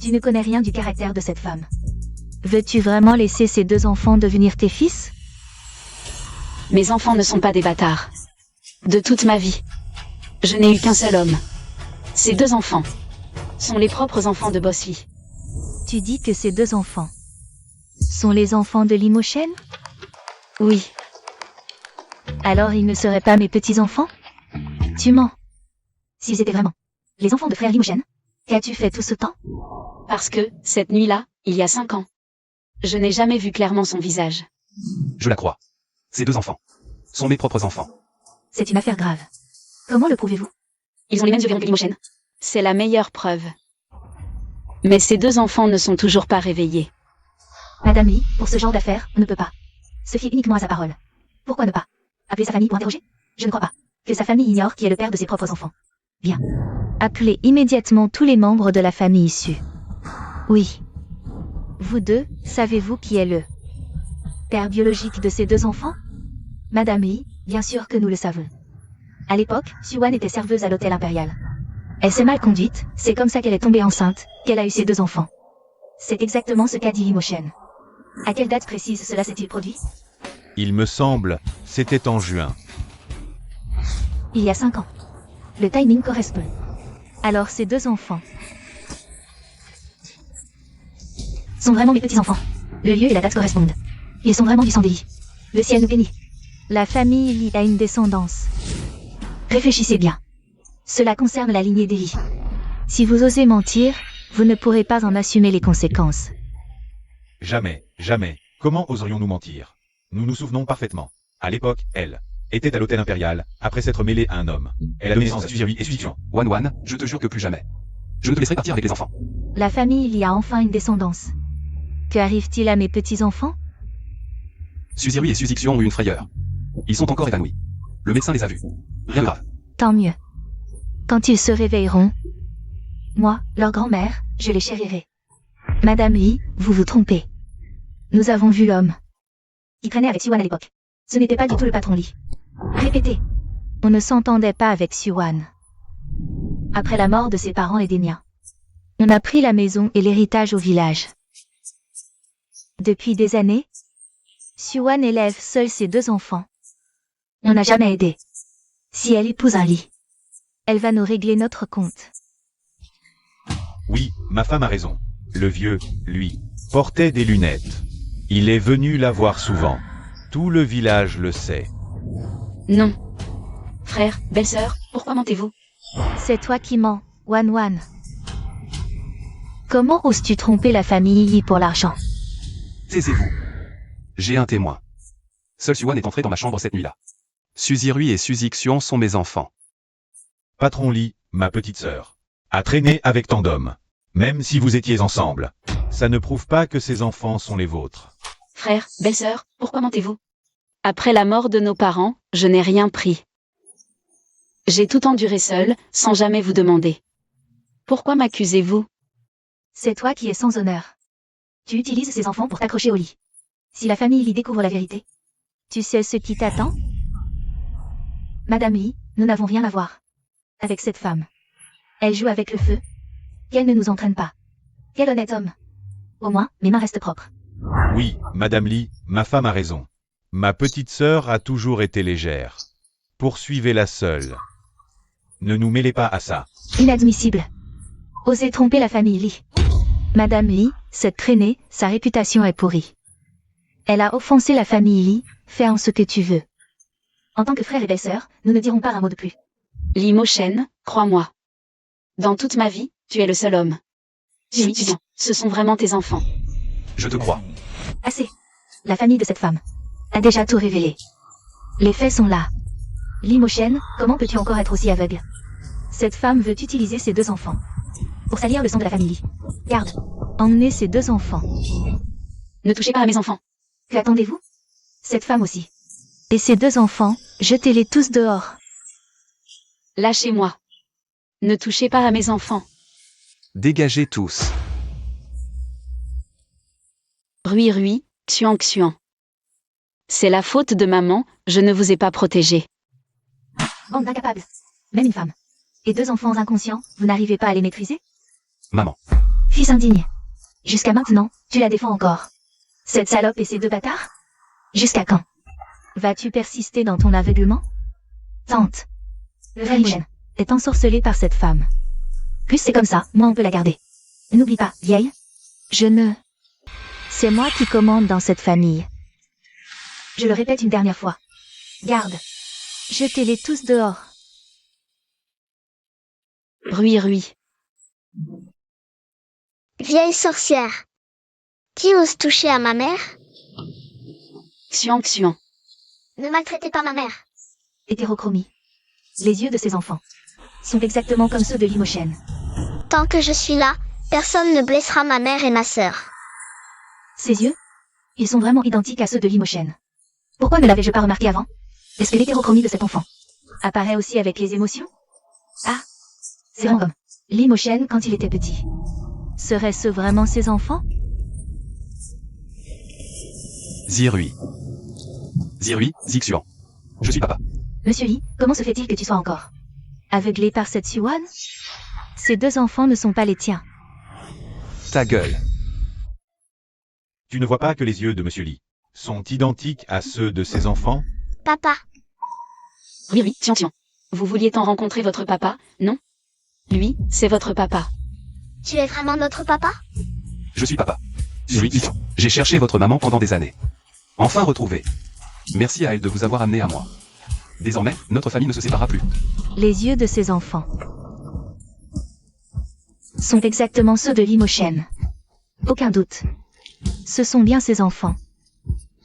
Tu ne connais rien du caractère de cette femme. Veux-tu vraiment laisser ces 2 enfants devenir tes fils? Mes enfants ne sont pas des bâtards. De toute ma vie, je n'ai eu qu'un seul homme. Ces 2 enfants. sont les propres enfants de Bosley. Tu dis que ces deux enfants sont les enfants de Limochen? Oui, Alors ils ne seraient pas mes petits-enfants? Tu mens. S'ils étaient vraiment les enfants de frère Limochen, qu'as-tu fait tout ce temps? parce que, cette nuit-là, il y a 5 ans, je n'ai jamais vu clairement son visage. Je la crois. Ces deux enfants sont mes propres enfants. C'est une affaire grave. Comment le prouvez-vous? Ils ont les mêmes yeux verrons que Limochen. C'est la meilleure preuve. Mais ces deux enfants ne sont toujours pas réveillés. Madame Lee, pour ce genre d'affaires, on ne peut pas se fier uniquement à sa parole. Pourquoi ne pas appeler sa famille pour interroger? Je ne crois pas que sa famille ignore qui est le père de ses propres enfants. Bien. Appelez immédiatement tous les membres de la famille issue. Oui. Vous deux, savez-vous qui est le père biologique de ces deux enfants? Madame Lee, bien sûr que nous le savons. À l'époque, Suwan était serveuse à l'hôtel impérial. Elle s'est mal conduite, c'est comme ça qu'elle est tombée enceinte, qu'elle a eu ses deux enfants. C'est exactement ce qu'a dit Limochen. À quelle date précise cela s'est-il produit? Il me semble, c'était en juin. Il y a 5 ans. Le timing correspond. Alors ces deux enfants sont vraiment mes petits-enfants. Le lieu et la date correspondent. Ils sont vraiment du sang d'Eli. Le ciel nous bénit. La famille Lee a une descendance. Réfléchissez bien. Cela concerne la lignée d'Eli. Si vous osez mentir, vous ne pourrez pas en assumer les conséquences. Jamais, jamais. Comment oserions-nous mentir? Nous nous souvenons parfaitement. À l'époque, elle était à l'hôtel impérial, après s'être mêlée à un homme. Elle a donné naissance à Suziri et Suzixian. Wan, je te jure que plus jamais. Je ne te laisserai partir avec les enfants. La famille Lee a enfin une descendance. Que arrive-t-il à mes petits-enfants? Suziri et Suzixian ont eu une frayeur. Ils sont encore évanouis. Le médecin les a vus. Rien de grave. Tant mieux. Quand ils se réveilleront, moi, leur grand-mère, je les chérirai. Madame Lee, vous vous trompez. Nous avons vu l'homme qui traînait avec Suwan à l'époque. Ce n'était pas du tout le patron Lee. Répétez. On ne s'entendait pas avec Suwan. Après la mort de ses parents et des miens, on a pris la maison et l'héritage au village. Depuis des années, Suwan élève seule ses deux enfants. On n'a jamais aidé. Si elle épouse un Lee, elle va nous régler notre compte. Oui, ma femme a raison. Le vieux, lui, portait des lunettes. Il est venu la voir souvent. Tout le village le sait. Non. Frère, belle-sœur, pourquoi mentez-vous? C'est toi qui mens, Wan. Comment oses-tu tromper la famille Lee pour l'argent? Taisez-vous. J'ai un témoin. Seul Suwan est entré dans ma chambre cette nuit-là. Suziri et Suzixian sont mes enfants. Patron Lee, ma petite sœur, a traîné avec tant d'hommes. Même si vous étiez ensemble, ça ne prouve pas que ces enfants sont les vôtres. Frère, belle-sœur, pourquoi mentez-vous? Après la mort de nos parents, je n'ai rien pris. J'ai tout enduré seul, sans jamais vous demander. Pourquoi m'accusez-vous? C'est toi qui es sans honneur. Tu utilises ces enfants pour t'accrocher au lit. Si la famille Lee découvre la vérité, tu sais ce qui t'attend? Madame Lee, nous n'avons rien à voir avec cette femme. Elle joue avec le feu. Qu'elle ne nous entraîne pas. Quel honnête homme. Au moins, mes mains restent propres. Oui, Madame Lee, ma femme a raison. Ma petite sœur a toujours été légère. Poursuivez-la seule. Ne nous mêlez pas à ça. Inadmissible. Osez tromper la famille Lee. Madame Lee, cette traînée, sa réputation est pourrie. Elle a offensé la famille Lee, fais en ce que tu veux. En tant que frère et belle-sœur, nous ne dirons pas un mot de plus. Limochen, crois-moi. Dans toute ma vie, tu es le seul homme. Suzixian, ce sont vraiment tes enfants. Je te crois. Assez. La famille de cette femme a déjà tout révélé. Les faits sont là. Limochen, comment peux-tu encore être aussi aveugle? Cette femme veut utiliser ses deux enfants pour salir le sang de la famille. Garde. Emmenez ces deux enfants. Ne touchez pas à mes enfants. Que attendez-vous? Cette femme aussi. Et ces deux enfants, jetez-les tous dehors. Lâchez-moi. Ne touchez pas à mes enfants. Dégagez tous. Rui, Xuan. C'est la faute de maman, je ne vous ai pas protégé. Bande d'incapables. Même une femme. Et deux enfants inconscients, vous n'arrivez pas à les maîtriser? Maman. Fils indigne. Jusqu'à maintenant, tu la défends encore. Cette salope et ces deux bâtards? Jusqu'à quand? Vas-tu persister dans ton aveuglement? Tante. Le frère Limochen est ensorcelé par cette femme. Plus c'est comme ça, moins on peut la garder. N'oublie pas, vieille. Je ne... C'est moi qui commande dans cette famille. Je le répète une dernière fois. Garde. Jetez-les tous dehors. Rui Rui. Vieille sorcière. Qui ose toucher à ma mère? Xiang Xiang. Ne maltraitez pas ma mère. Hétérochromie. Les yeux de ces enfants sont exactement comme ceux de Limochen. Tant que je suis là, personne ne blessera ma mère et ma sœur. Ces yeux, ils sont vraiment identiques à ceux de Limochen. Pourquoi ne l'avais-je pas remarqué avant? Est-ce que l'hétérochromie de cet enfant apparaît aussi avec les émotions? Ah, c'est vraiment comme Limochen quand il était petit. Seraient-ce vraiment ses enfants? Zirui. Zirui, Zixuan. Je suis papa. Monsieur Lee, comment se fait-il que tu sois encore aveuglé par cette Suan? Ces deux enfants ne sont pas les tiens. Ta gueule. Tu ne vois pas que les yeux de Monsieur Lee sont identiques à ceux de ses enfants? Papa, Rui Rui, Xiang Xiang. Vous vouliez tant rencontrer votre papa, non? Lui, c'est votre papa. tu es vraiment notre papa? Je suis papa. Zirui, Zixuan. J'ai cherché votre maman pendant des années. Enfin retrouvée. Merci à elle de vous avoir amené à moi. Désormais, notre famille ne se séparera plus. Les yeux de ces enfants sont exactement ceux de Limochen. Aucun doute. Ce sont bien ses enfants.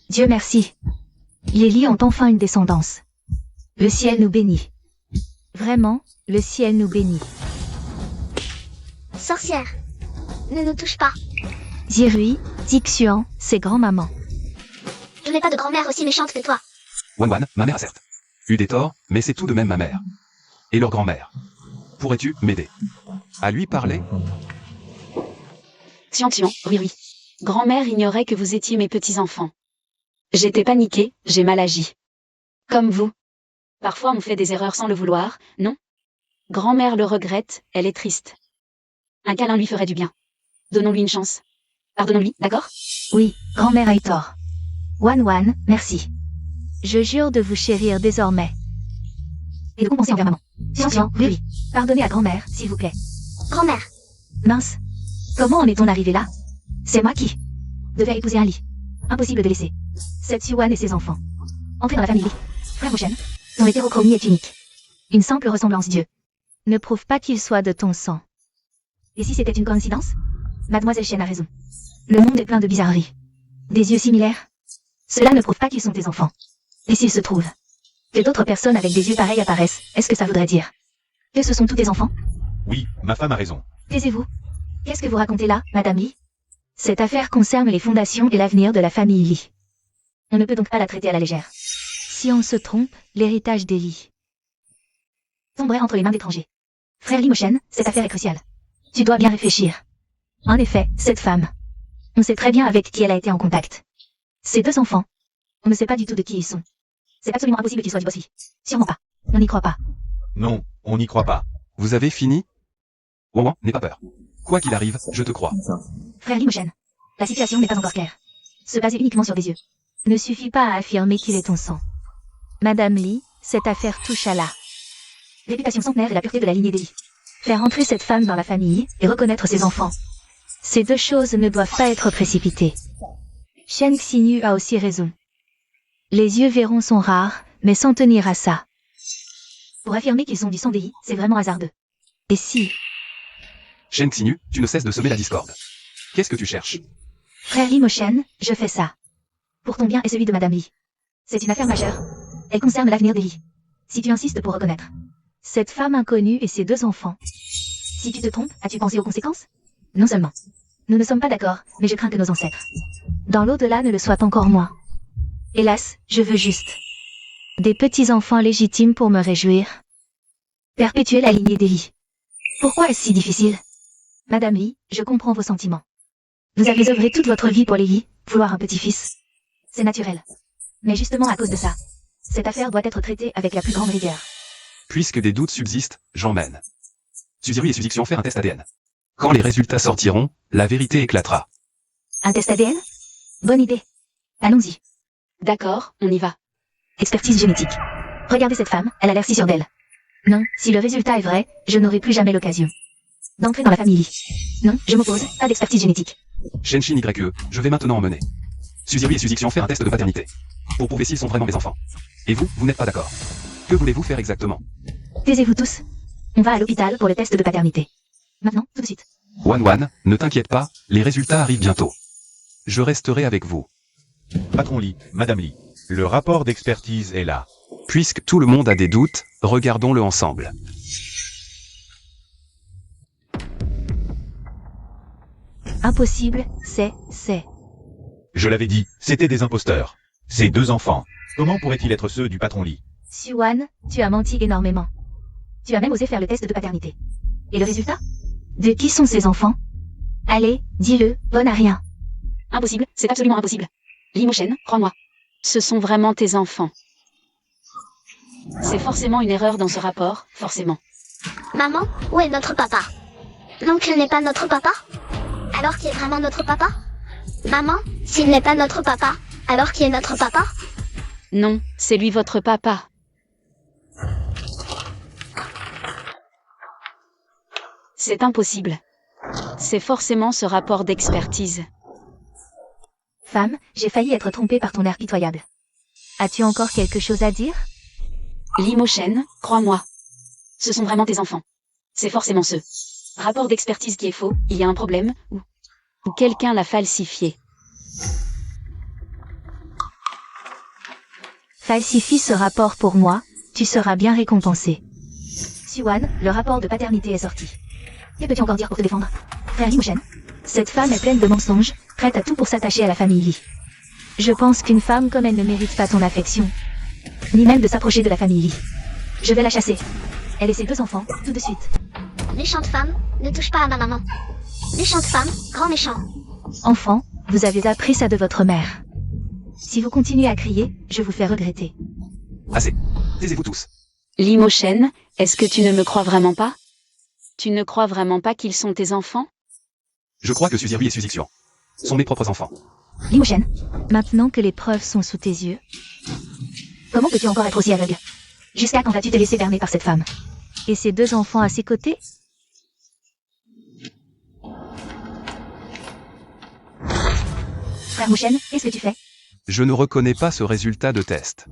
Dieu merci. Les Lee ont enfin une descendance. Le ciel nous bénit. Vraiment, le ciel nous bénit. Sorcière, ne nous touche pas. Zirui, Dixuan, c'est grand-maman. Je n'ai pas de grand-mère aussi méchante que toi. Wan Wan, ma mère a certes eu des torts, mais c'est tout de même ma mère. Et leur grand-mère. Pourrais-tu m'aider à lui parler? Xiang Xiang, Rui Rui. Grand-mère ignorait que vous étiez mes petits-enfants. J'étais paniquée, j'ai mal agi. Comme vous. Parfois on fait des erreurs sans le vouloir, non? Grand-mère le regrette, elle est triste. Un câlin lui ferait du bien. Donnons-lui une chance. Pardonnons-lui, d'accord? Oui, grand-mère a eu tort. Wan, merci. Je jure de vous chérir désormais. Et de compenser envers maman. Xiang, oui. Pardonnez à grand-mère, s'il vous plaît. Grand-mère, Mince. Comment en est-on arrivé là? C'est moi qui devais épouser un Lee. Impossible de laisser cette Suan et ses enfants entrer dans la famille Lee. Frère Rochen, dont l'hétérochromie est unique. Une simple ressemblance Dieu ne prouve pas qu'il soit de ton sang. Et si c'était une coïncidence? Mademoiselle Chen a raison. Le monde est plein de bizarreries. Des yeux similaires. Cela ne prouve pas qu'ils sont tes enfants. Et s'il se trouve que d'autres personnes avec des yeux pareils apparaissent, est-ce que ça voudrait dire que ce sont tous tes enfants? Oui, ma femme a raison. Taisez-vous. Qu'est-ce que vous racontez là, Madame Lee? Cette affaire concerne les fondations et l'avenir de la famille Lee. On ne peut donc pas la traiter à la légère. Si on se trompe, l'héritage des Lee tomberait entre les mains d'étrangers. Frère Limochen, cette affaire est cruciale. Tu dois bien réfléchir. En effet, cette femme, on sait très bien avec qui elle a été en contact. Ces deux enfants, on ne sait pas du tout de qui ils sont. C'est absolument impossible qu'ils soient du bossy. Sûrement pas. On n'y croit pas. Non, on n'y croit pas. Vous avez fini? Wan Wan, n'aie pas peur. Quoi qu'il arrive, je te crois. Frère Limochen, la situation n'est pas encore claire. Se baser uniquement sur des yeux ne suffit pas à affirmer qu'il est ton sang. Madame Lee, cette affaire touche à la réputation centenaire et la pureté de la lignée des Lee. Faire entrer cette femme dans la famille et reconnaître ses enfants. Ces deux choses ne doivent pas être précipitées. Shen Xinyu a aussi raison. Les yeux verrons sont rares, mais s'en tenir à ça. Pour affirmer qu'ils sont du sang des Lee, c'est vraiment hasardeux. Et si... Shen Xinyu, tu ne cesses de semer la discorde. Qu'est-ce que tu cherches? Frère Limochen, je fais ça. Pour ton bien et celui de Madame Lee. C'est une affaire majeure. Elle concerne l'avenir des Lee. Si tu insistes pour reconnaître cette femme inconnue et ses deux enfants. Si tu te trompes, as-tu pensé aux conséquences? Non seulement. Nous ne sommes pas d'accord, mais je crains que nos ancêtres, dans l'au-delà, ne le soient encore moins. Hélas, je veux juste des petits-enfants légitimes pour me réjouir. Perpétuer la lignée des Lee. Pourquoi est-ce si difficile? Madame Lee, je comprends vos sentiments. Vous avez œuvré toute votre vie pour les Lee, vouloir un petit-fils. C'est naturel. Mais justement à cause de ça, cette affaire doit être traitée avec la plus grande rigueur. Puisque des doutes subsistent, j'emmène Suziri et Suzixion faire un test ADN. Quand les résultats sortiront, la vérité éclatera. Un test ADN? Bonne idée. Allons-y. D'accord, on y va. Expertise génétique. Regardez cette femme, elle a l'air si sûre d'elle. Non, si le résultat est vrai, je n'aurai plus jamais l'occasion d'entrer dans la famille Lee. Non, je m'oppose, pas d'expertise génétique. Shenshin YE, je vais maintenant emmener Suziri et Suzixian faire un test de paternité. Pour prouver s'ils sont vraiment mes enfants. Et vous, vous n'êtes pas d'accord. Que voulez-vous faire exactement? Taisez-vous tous. On va à l'hôpital pour le test de paternité. Maintenant, tout de suite. Wan, ne t'inquiète pas, les résultats arrivent bientôt. Je resterai avec vous. Patron Lee, Madame Lee, le rapport d'expertise est là. Puisque tout le monde a des doutes, regardons-le ensemble. Impossible, c'est. Je l'avais dit, c'était des imposteurs. Ces deux enfants, comment pourraient-ils être ceux du patron Lee? Siwan, tu as menti énormément. Tu as même osé faire le test de paternité. Et le résultat? De qui sont ces enfants? Allez, dis-le, bonne à rien. Impossible, c'est absolument impossible. Limoshen, crois-moi. Ce sont vraiment tes enfants. C'est forcément une erreur dans ce rapport, forcément. Maman, où est notre papa? L'oncle n'est pas notre papa? Alors qui est vraiment notre papa? Maman, s'il n'est pas notre papa, alors qui est notre papa? Non, c'est lui votre papa. C'est impossible. C'est forcément ce rapport d'expertise. Femme, j'ai failli être trompée par ton air pitoyable. As-tu encore quelque chose à dire? Limoshen, crois-moi. Ce sont vraiment tes enfants. C'est forcément ce rapport d'expertise qui est faux, il y a un problème, ou quelqu'un l'a falsifié. Falsifie ce rapport pour moi, tu seras bien récompensé. Siwan, le rapport de paternité est sorti. Que peux-tu encore dire pour te défendre? Frère Limoshen, cette femme est pleine de mensonges, prête à tout pour s'attacher à la famille Lee. Je pense qu'une femme comme elle ne mérite pas ton affection, ni même de s'approcher de la famille Lee. Je vais la chasser. Elle et ses deux enfants, tout de suite. Méchante femme, ne touche pas à ma maman. Méchante femme, grand méchant. Enfant, vous avez appris ça de votre mère. Si vous continuez à crier, je vous fais regretter. Assez. Taisez-vous tous. Limoshen, est-ce que tu ne me crois vraiment pas? Tu ne crois vraiment pas qu'ils sont tes enfants? Je crois que Suziri et Suzixian sont mes propres enfants. Limoshen, maintenant que les preuves sont sous tes yeux, comment peux-tu encore être aussi aveugle? Jusqu'à quand vas-tu te laisser berner par cette femme? Et ces deux enfants à ses côtés? Frère Mouchen, qu'est-ce que tu fais? Je ne reconnais pas ce résultat de test.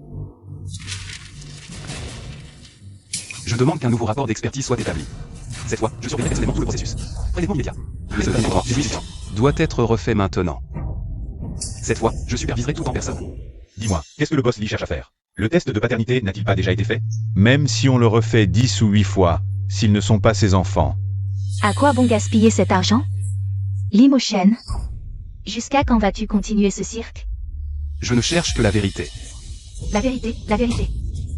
Je demande qu'un nouveau rapport d'expertise soit établi. Cette fois, je surveillerai personnellement tout le processus. Prélèvement immédiat. Le seul dernier Suzixian doit être refait maintenant. Cette fois, je superviserai tout en personne. Dis-moi, qu'est-ce que le boss Lee cherche à faire? Le test de paternité n'a-t-il pas déjà été fait? Même si on le refait 10 ou 8 fois, s'ils ne sont pas ses enfants. À quoi bon gaspiller cet argent? Limoshen, jusqu'à quand vas-tu continuer ce cirque? Je ne cherche que la vérité. La vérité,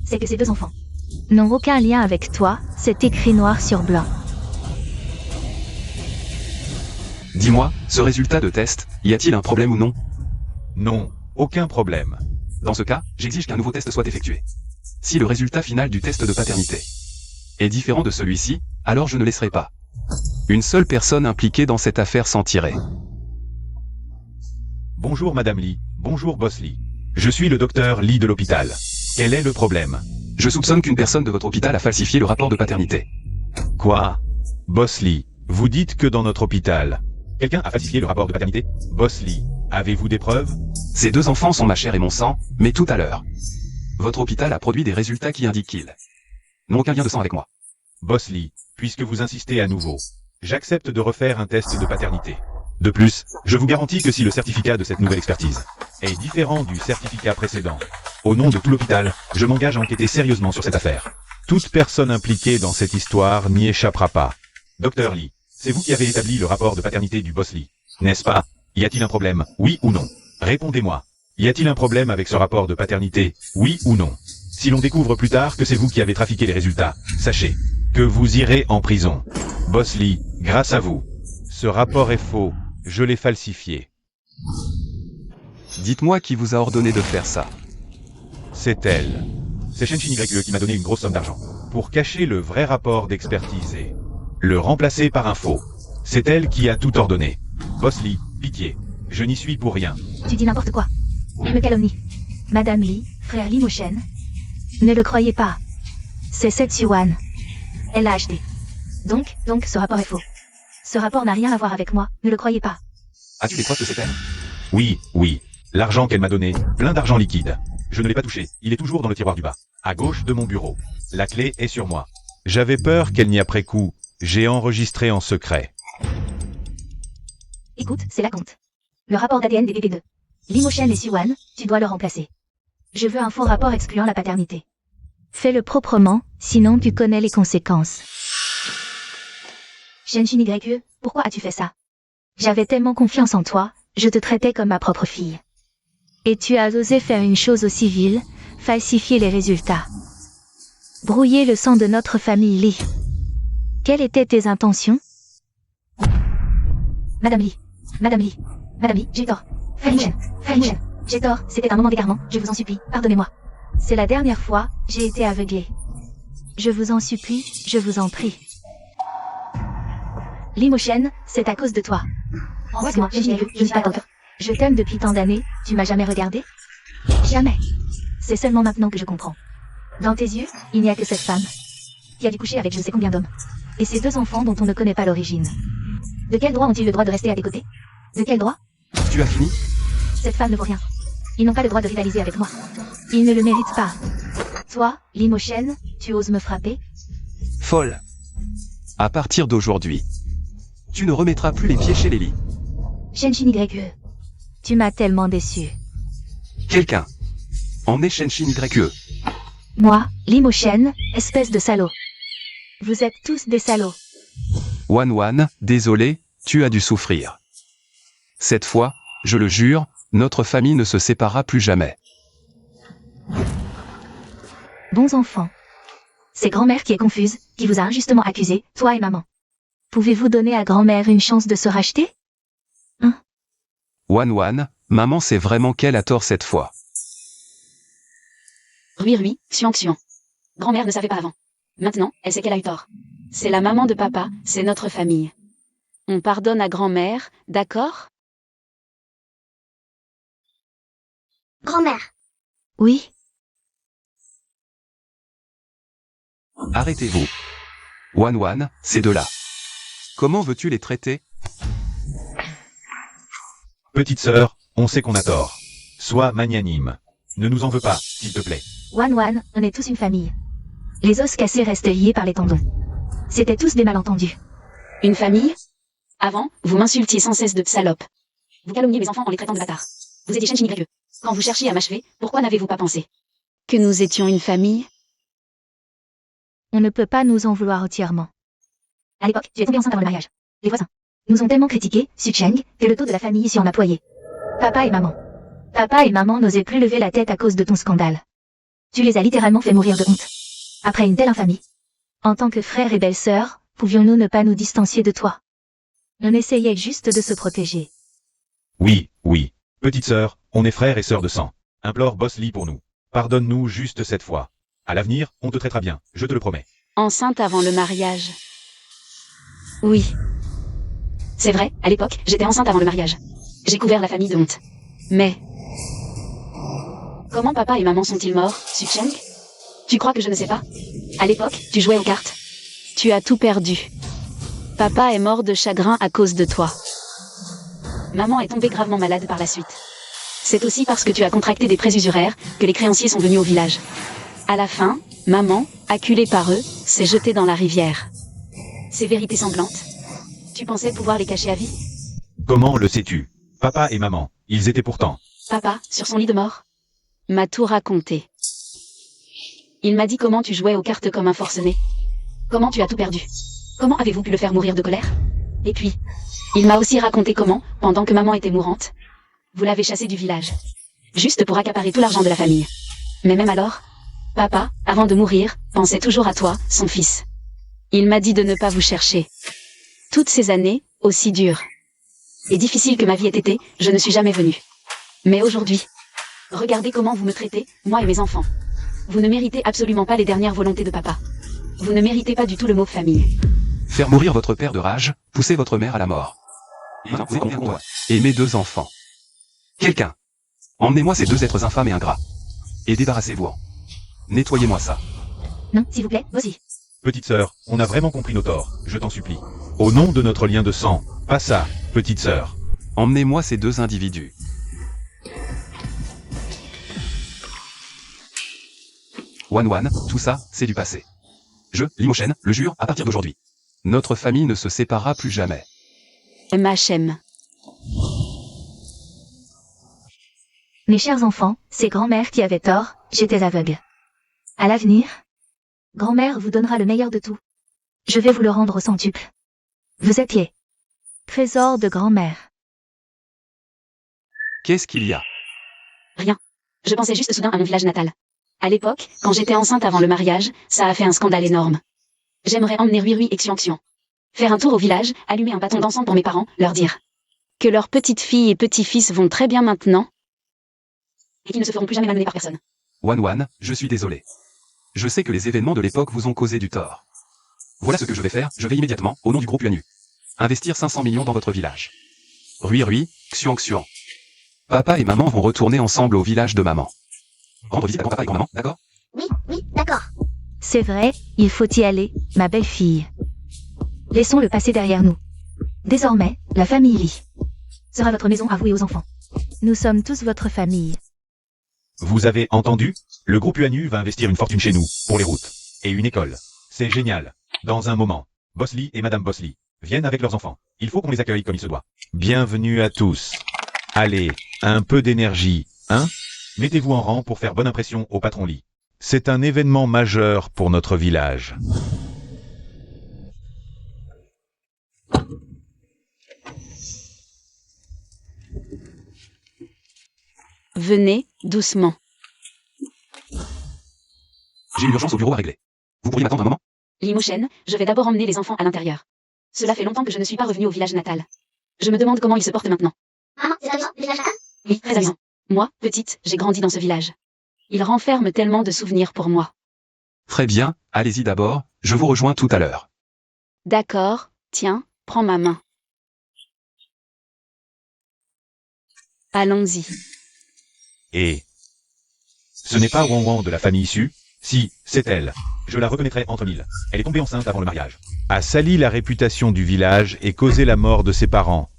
c'est que ces deux enfants n'ont aucun lien avec toi, c'est écrit noir sur blanc. Dis-moi, ce résultat de test, y a-t-il un problème ou non? Non, aucun problème. Dans ce cas, j'exige qu'un nouveau test soit effectué. Si le résultat final du test de paternité est différent de celui-ci, alors je ne laisserai pas une seule personne impliquée dans cette affaire s'en tirer. Bonjour Madame Lee, bonjour Boss Lee. Je suis le docteur Lee de l'hôpital. Quel est le problème? Je soupçonne qu'une personne de votre hôpital a falsifié le rapport de paternité. Quoi? Boss Lee, vous dites que dans notre hôpital, quelqu'un a falsifié le rapport de paternité? Boss Lee, avez-vous des preuves? Ces deux enfants sont ma chair et mon sang, mais tout à l'heure. Votre hôpital a produit des résultats qui indiquent qu'ils n'ont aucun lien de sang avec moi. Boss Lee, puisque vous insistez à nouveau, j'accepte de refaire un test de paternité. De plus, je vous garantis que si le certificat de cette nouvelle expertise est différent du certificat précédent, au nom de tout l'hôpital, je m'engage à enquêter sérieusement sur cette affaire. Toute personne impliquée dans cette histoire n'y échappera pas. Docteur Lee, c'est vous qui avez établi le rapport de paternité du Boss Lee, n'est-ce pas? Y a-t-il un problème, oui ou non? Répondez-moi. Y a-t-il un problème avec ce rapport de paternité, oui ou non? Si l'on découvre plus tard que c'est vous qui avez trafiqué les résultats, sachez que vous irez en prison. Boss Lee, grâce à vous, ce rapport est faux, je l'ai falsifié. Dites-moi qui vous a ordonné de faire ça. C'est elle. C'est Shenshin YE qui m'a donné une grosse somme d'argent pour cacher le vrai rapport d'expertise et le remplacer par un faux. C'est elle qui a tout ordonné. Boss Lee, pitié, je n'y suis pour rien. Tu dis n'importe quoi. Il me calomnie. Madame Lee, frère Limoshen, ne le croyez pas. C'est cette Siwan. Elle l'a acheté. Donc ce rapport est faux. Ce rapport n'a rien à voir avec moi, ne le croyez pas. As-tu des preuves que c'est elle? Oui, oui. L'argent qu'elle m'a donné, plein d'argent liquide. Je ne l'ai pas touché, il est toujours dans le tiroir du bas, à gauche de mon bureau. La clé est sur moi. J'avais peur qu'elle n'y après coup. J'ai enregistré en secret. Écoute, c'est la compte. Le rapport d'ADN des PP2. Limochen et Siwan, tu dois le remplacer. Je veux un faux rapport excluant la paternité. Fais-le proprement, sinon tu connais les conséquences. Shenshin YE, pourquoi as-tu fait ça? J'avais tellement confiance en toi, je te traitais comme ma propre fille. Et tu as osé faire une chose aussi vile, falsifier les résultats. Brouiller le sang de notre famille Lee. Quelles étaient tes intentions? Madame Lee, Madame Lee, Madame Lee, j'ai tort. Famille Chen, j'ai tort, c'était un moment d'égarement, je vous en supplie, pardonnez-moi. C'est la dernière fois, j'ai été aveuglée. Je vous en supplie, je vous en prie. Limochen, c'est à cause de toi. Moi, je ne suis pas tante. Je t'aime depuis tant d'années, tu m'as jamais regardé? Jamais. C'est seulement maintenant que je comprends. Dans tes yeux, il n'y a que cette femme, qui a dû coucher avec je ne sais combien d'hommes. Et ces 2 enfants dont on ne connaît pas l'origine. De quel droit ont-ils le droit de rester à tes côtés? De quel droit? Tu as fini? Cette femme ne vaut rien. Ils n'ont pas le droit de rivaliser avec moi. Ils ne le méritent pas. Toi, Limochen, tu oses me frapper? Folle. À partir d'aujourd'hui, tu ne remettras plus les pieds chez Lily. Shenshin YE. Tu m'as tellement déçu. Quelqu'un. Emmenez Shenshin YE. Moi, Limochen, espèce de salaud. Vous êtes tous des salauds. Wan, désolé, tu as dû souffrir. Cette fois, je le jure, notre famille ne se séparera plus jamais. Bons enfants. C'est grand-mère qui est confuse, qui vous a injustement accusé, toi et maman. Pouvez-vous donner à grand-mère une chance de se racheter? Wan, maman sait vraiment qu'elle a tort cette fois. Rui, Xuan. Grand-mère ne savait pas avant. Maintenant, elle sait qu'elle a eu tort. C'est la maman de papa, c'est notre famille. On pardonne à grand-mère, d'accord? Grand-mère, Oui. Arrêtez-vous. Wan, ces deux-là. Comment veux-tu les traiter? Petite sœur, on sait qu'on a tort. Sois magnanime. Ne nous en veux pas, s'il te plaît. Wan, on est tous une famille. Les os cassés restent liés par les tendons. C'étaient tous des malentendus. Une famille? Avant, vous m'insultiez sans cesse de salope. Vous calomniez mes enfants en les traitant de bâtards. Vous étiez Shenshin YE. Quand vous cherchiez à m'achever, pourquoi n'avez-vous pas pensé que nous étions une famille? On ne peut pas nous en vouloir entièrement. À l'époque, tu es tombée enceinte avant le mariage. Les voisins nous ont tellement critiqué, Sucheng, que le taux de la famille ici en a ployé. Papa et maman n'osaient plus lever la tête à cause de ton scandale. Tu les as littéralement fait mourir de honte. Après une telle infamie. En tant que frère et belle-sœur, pouvions-nous ne pas nous distancier de toi? On essayait juste de se protéger. Oui. Petite sœur, on est frères et sœurs de sang. Implore Boss Lee pour nous. Pardonne-nous juste cette fois. À l'avenir, on te traitera bien, je te le promets. Enceinte avant le mariage. Oui. C'est vrai, à l'époque, j'étais enceinte avant le mariage. J'ai couvert la famille de honte. Mais... comment papa et maman sont-ils morts, Sucheng? Tu crois que je ne sais pas? À l'époque, tu jouais aux cartes. Tu as tout perdu. Papa est mort de chagrin à cause de toi. Maman est tombée gravement malade par la suite. C'est aussi parce que tu as contracté des prêts usuraires que les créanciers sont venus au village. À la fin, maman, acculée par eux, s'est jetée dans la rivière. Ces vérités sanglantes. Tu pensais pouvoir les cacher à vie? Comment le sais-tu? Papa et maman, ils étaient pourtant. Papa, sur son lit de mort, m'a tout raconté. Il m'a dit comment tu jouais aux cartes comme un forcené. Comment tu as tout perdu. Comment avez-vous pu le faire mourir de colère? Et puis, il m'a aussi raconté comment, pendant que maman était mourante, vous l'avez chassé du village. Juste pour accaparer tout l'argent de la famille. Mais même alors, papa, avant de mourir, pensait toujours à toi, son fils. Il m'a dit de ne pas vous chercher. Toutes ces années, aussi dures et difficiles que ma vie ait été, je ne suis jamais venue. Mais aujourd'hui, regardez comment vous me traitez, moi et mes enfants. Vous ne méritez absolument pas les dernières volontés de papa. Vous ne méritez pas du tout le mot famille. Faire mourir votre père de rage, pousser votre mère à la mort. Et mes 2 enfants. Quelqu'un. Emmenez-moi ces 2 êtres infâmes et ingrats. Et débarrassez-vous. Nettoyez-moi ça. Non, s'il vous plaît, aussi. Petite sœur, on a vraiment compris nos torts, je t'en supplie. Au nom de notre lien de sang, pas ça, petite sœur. Emmenez-moi ces deux individus. Wan, tout ça, c'est du passé. Je, Limochen, le jure, à partir d'aujourd'hui. Notre famille ne se séparera plus jamais. MHM. Mes chers enfants, c'est grand-mère qui avait tort, j'étais aveugle. À l'avenir, grand-mère vous donnera le meilleur de tout. Je vais vous le rendre au centuple. Vous êtes les trésors de grand-mère. Qu'est-ce qu'il y a? Rien. Je pensais juste soudain à mon village natal. À l'époque, quand j'étais enceinte avant le mariage, ça a fait un scandale énorme. J'aimerais emmener Rui et Xiang. Faire un tour au village, allumer un bâton d'encens pour mes parents, leur dire que leurs petites filles et petits-fils vont très bien maintenant et qu'ils ne se feront plus jamais malmener par personne. Wan, je suis désolé. Je sais que les événements de l'époque vous ont causé du tort. Voilà ce que je vais faire, je vais immédiatement, au nom du groupe UANU, investir 500 millions dans votre village. Rui, Xiang. Papa et maman vont retourner ensemble au village de maman. Rendre visite à grand-papa et grand-maman, d'accord? Oui, d'accord. C'est vrai, il faut y aller, ma belle-fille. Laissons le passé derrière nous. Désormais, la famille Lee sera votre maison à vous et aux enfants. Nous sommes tous votre famille. Vous avez entendu? Le groupe UANU va investir une fortune chez nous, pour les routes. Et une école. C'est génial. Dans un moment, Bosley et Madame Bosley viennent avec leurs enfants. Il faut qu'on les accueille comme il se doit. Bienvenue à tous. Allez, un peu d'énergie, hein? Mettez-vous en rang pour faire bonne impression au patron Lee. C'est un événement majeur pour notre village. Venez, doucement. J'ai une urgence au bureau à régler. Vous pourriez m'attendre un moment? Limochen, je vais d'abord emmener les enfants à l'intérieur. Cela fait longtemps que je ne suis pas revenue au village natal. Je me demande comment ils se portent maintenant. Maman, c'est amusant, le village natal? Oui, très amusant. Moi, petite, j'ai grandi dans ce village. Il renferme tellement de souvenirs pour moi. Très bien, allez-y d'abord, je vous rejoins tout à l'heure. D'accord, tiens, prends ma main. Allons-y. Et... ce n'est pas Wan de la famille issue? Si, c'est elle. Je la reconnaîtrai entre mille. Elle est tombée enceinte avant le mariage. A sali la réputation du village et causé la mort de ses parents.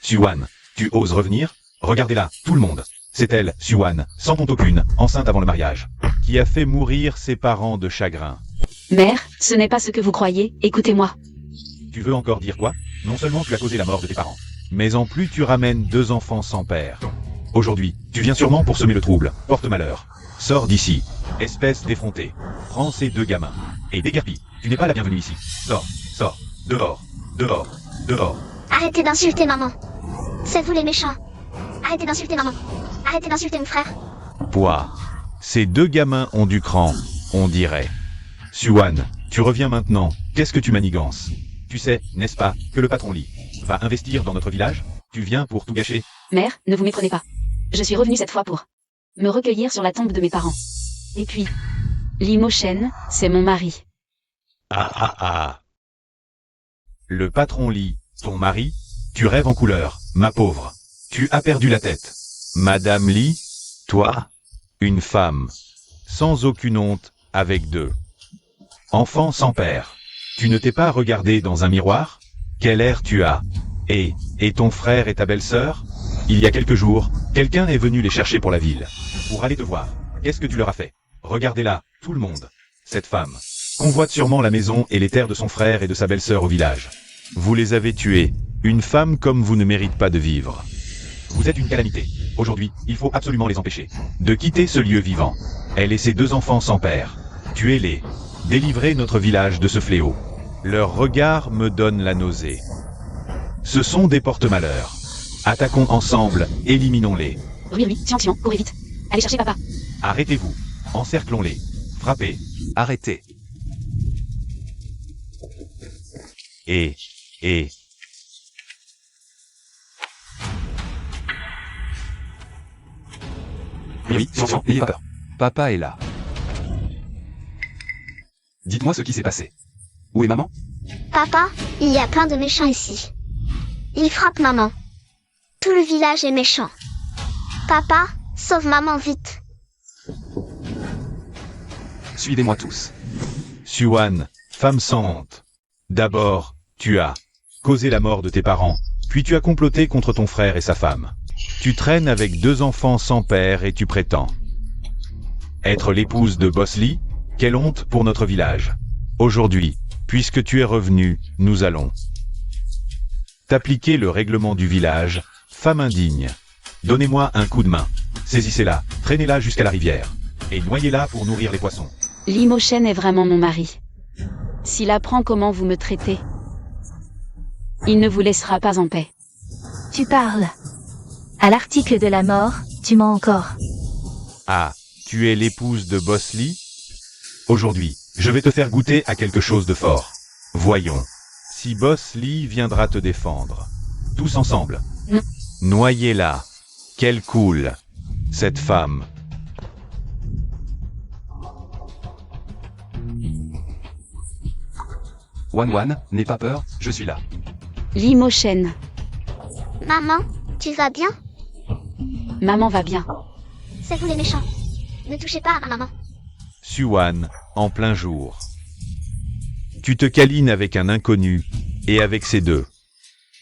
Suwan, tu oses revenir? Regardez-la, tout le monde. C'est elle, Suwan, sans honte aucune, enceinte avant le mariage, qui a fait mourir ses parents de chagrin. Mère, ce n'est pas ce que vous croyez, écoutez-moi. Tu veux encore dire quoi? Non seulement tu as causé la mort de tes parents, mais en plus tu ramènes deux enfants sans père. Aujourd'hui, tu viens sûrement pour semer le trouble, porte-malheur. Sors d'ici, espèce d'effronté. Prends ces deux gamins. Et déguerpis, tu n'es pas la bienvenue ici. Sors, dehors. Arrêtez d'insulter maman. C'est vous les méchants. Arrêtez d'insulter maman. Arrêtez d'insulter mon frère. Pouah. Ces deux gamins ont du cran, on dirait. Suwan, tu reviens maintenant, qu'est-ce que tu manigances? Tu sais, n'est-ce pas, que le patron Lee va investir dans notre village? Tu viens pour tout gâcher? Mère, ne vous méprenez pas. Je suis revenue cette fois pour me recueillir sur la tombe de mes parents. Et puis, Limochen, c'est mon mari. Ah. Le patron Lee, ton mari? Tu rêves en couleur, ma pauvre. Tu as perdu la tête. Madame Lee, toi, une femme, sans aucune honte, avec deux enfants sans père. Tu ne t'es pas regardé dans un miroir? Quel air tu as? Et ton frère et ta belle-sœur? Il y a quelques jours, quelqu'un est venu les chercher pour la ville, pour aller te voir. Qu'est-ce que tu leur as fait? Regardez-la, tout le monde. Cette femme convoite sûrement la maison et les terres de son frère et de sa belle-sœur au village. Vous les avez tués. Une femme comme vous ne mérite pas de vivre. Vous êtes une calamité. Aujourd'hui, il faut absolument les empêcher de quitter ce lieu vivant. Elle et ses deux enfants sans père. Tuez-les. Délivrez notre village de ce fléau. Leur regard me donne la nausée. Ce sont des porte-malheurs. Attaquons ensemble, éliminons-les. Oui, Xiang, courez vite. Allez chercher papa. Arrêtez-vous. Encerclons-les. Frappez. Arrêtez. Et... Oui, Xiang, n'ayez pas peur. Papa est là. Dites-moi ce qui s'est passé. Où est maman? Papa, il y a plein de méchants ici. Ils frappent maman. Tout le village est méchant. Papa, sauve maman vite. Suivez-moi tous. Suan, femme sans honte. D'abord, tu as causé la mort de tes parents, puis tu as comploté contre ton frère et sa femme. Tu traînes avec 2 enfants sans père et tu prétends être l'épouse de Boss Lee? Quelle honte pour notre village. Aujourd'hui, puisque tu es revenu, nous allons t'appliquer le règlement du village, femme indigne. Donnez-moi un coup de main. Saisissez-la, traînez-la jusqu'à la rivière, et noyez-la pour nourrir les poissons. Limochen est vraiment mon mari. S'il apprend comment vous me traitez, il ne vous laissera pas en paix. Tu parles. À l'article de la mort, tu mens encore. Ah, tu es l'épouse de Boss Lee? Aujourd'hui, je vais te faire goûter à quelque chose de fort. Voyons. Si Boss Lee viendra te défendre. Tous ensemble. Non. Noyez-la. Quelle cool. Cette femme. Wan, n'aie pas peur, je suis là. Limochen, Maman, tu vas bien? maman va bien. C'est vous les méchants. Ne touchez pas à maman. Suan, en plein jour. Tu te câlines avec un inconnu, et avec ces 2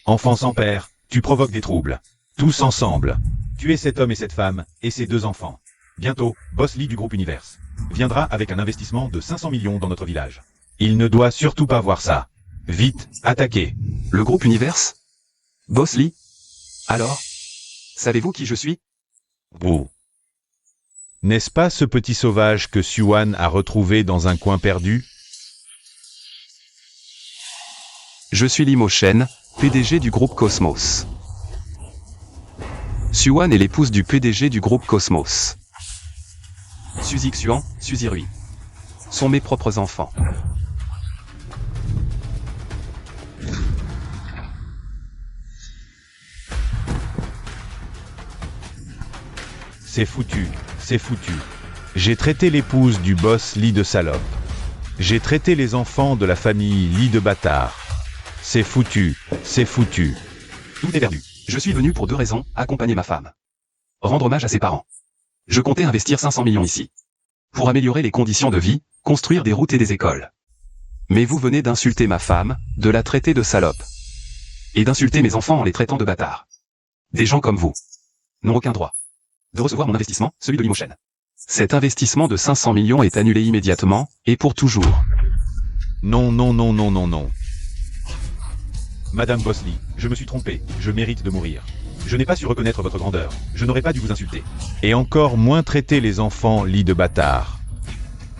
enfants sans père, tu provoques des troubles. Tous ensemble. Tu es cet homme et cette femme, et ces 2 enfants. Bientôt, Boss Lee du groupe Universe viendra avec un investissement de 500 millions dans notre village. Il ne doit surtout pas voir ça. Vite, attaquez. Le groupe Universe? Boss Lee? Alors? Savez-vous qui je suis? Bouh. N'est-ce pas ce petit sauvage que Suan a retrouvé dans un coin perdu? Je suis Limochen, PDG du groupe Cosmos. Suan est l'épouse du PDG du groupe Cosmos. Suzy Xuan, Suzy Rui sont mes propres enfants. C'est foutu, c'est foutu. J'ai traité l'épouse du boss Lee de salope. J'ai traité les enfants de la famille Lee de bâtard. C'est foutu, c'est foutu. Tout est perdu. Je suis venu pour 2 raisons, accompagner ma femme. Rendre hommage à ses parents. Je comptais investir 500 millions ici. Pour améliorer les conditions de vie, construire des routes et des écoles. Mais vous venez d'insulter ma femme, de la traiter de salope. Et d'insulter mes enfants en les traitant de bâtards. Des gens comme vous n'ont aucun droit de recevoir mon investissement, celui de Limochen. Cet investissement de 500 millions est annulé immédiatement, et pour toujours. Non, non, non, non, non, non. Madame Boss Lee, je me suis trompé, je mérite de mourir. Je n'ai pas su reconnaître votre grandeur, je n'aurais pas dû vous insulter. Et encore moins traiter les enfants Lee de bâtard.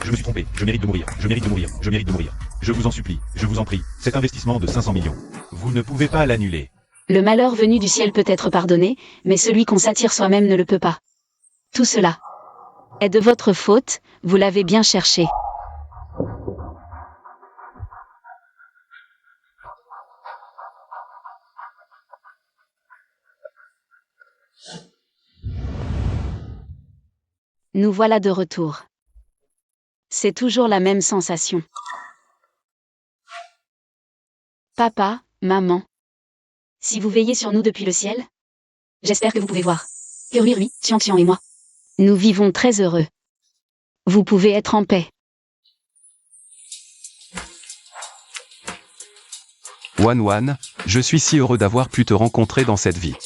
Je me suis trompé, je mérite de mourir, je mérite de mourir, je mérite de mourir. Je vous en supplie, je vous en prie, cet investissement de 500 millions. Vous ne pouvez pas l'annuler. Le malheur venu du ciel peut être pardonné, mais celui qu'on s'attire soi-même ne le peut pas. Tout cela est de votre faute, vous l'avez bien cherché. Nous voilà de retour. C'est toujours la même sensation. Papa, maman. Si vous veillez sur nous depuis le ciel, j'espère que vous pouvez voir que Rui, Tian et moi, nous vivons très heureux. Vous pouvez être en paix. Wan, je suis si heureux d'avoir pu te rencontrer dans cette vie.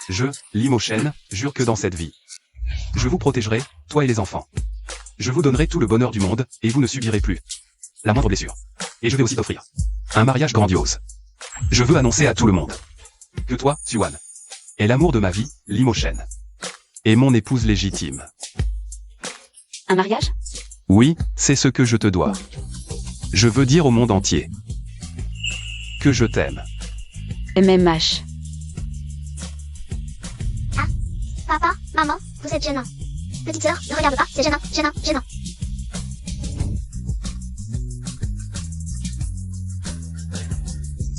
Je, Limochen, jure que dans cette vie, je vous protégerai, toi et les enfants. Je vous donnerai tout le bonheur du monde, et vous ne subirez plus la moindre blessure. Et je vais aussi t'offrir un mariage grandiose. Je veux annoncer à tout le monde que toi, Suan, est l'amour de ma vie, Limochen, et mon épouse légitime. Un mariage? Oui, c'est ce que je te dois. Je veux dire au monde entier que je t'aime. MMH. Papa, maman, vous êtes gênants. Petite sœur, ne regarde pas, c'est gênant, gênant, gênant.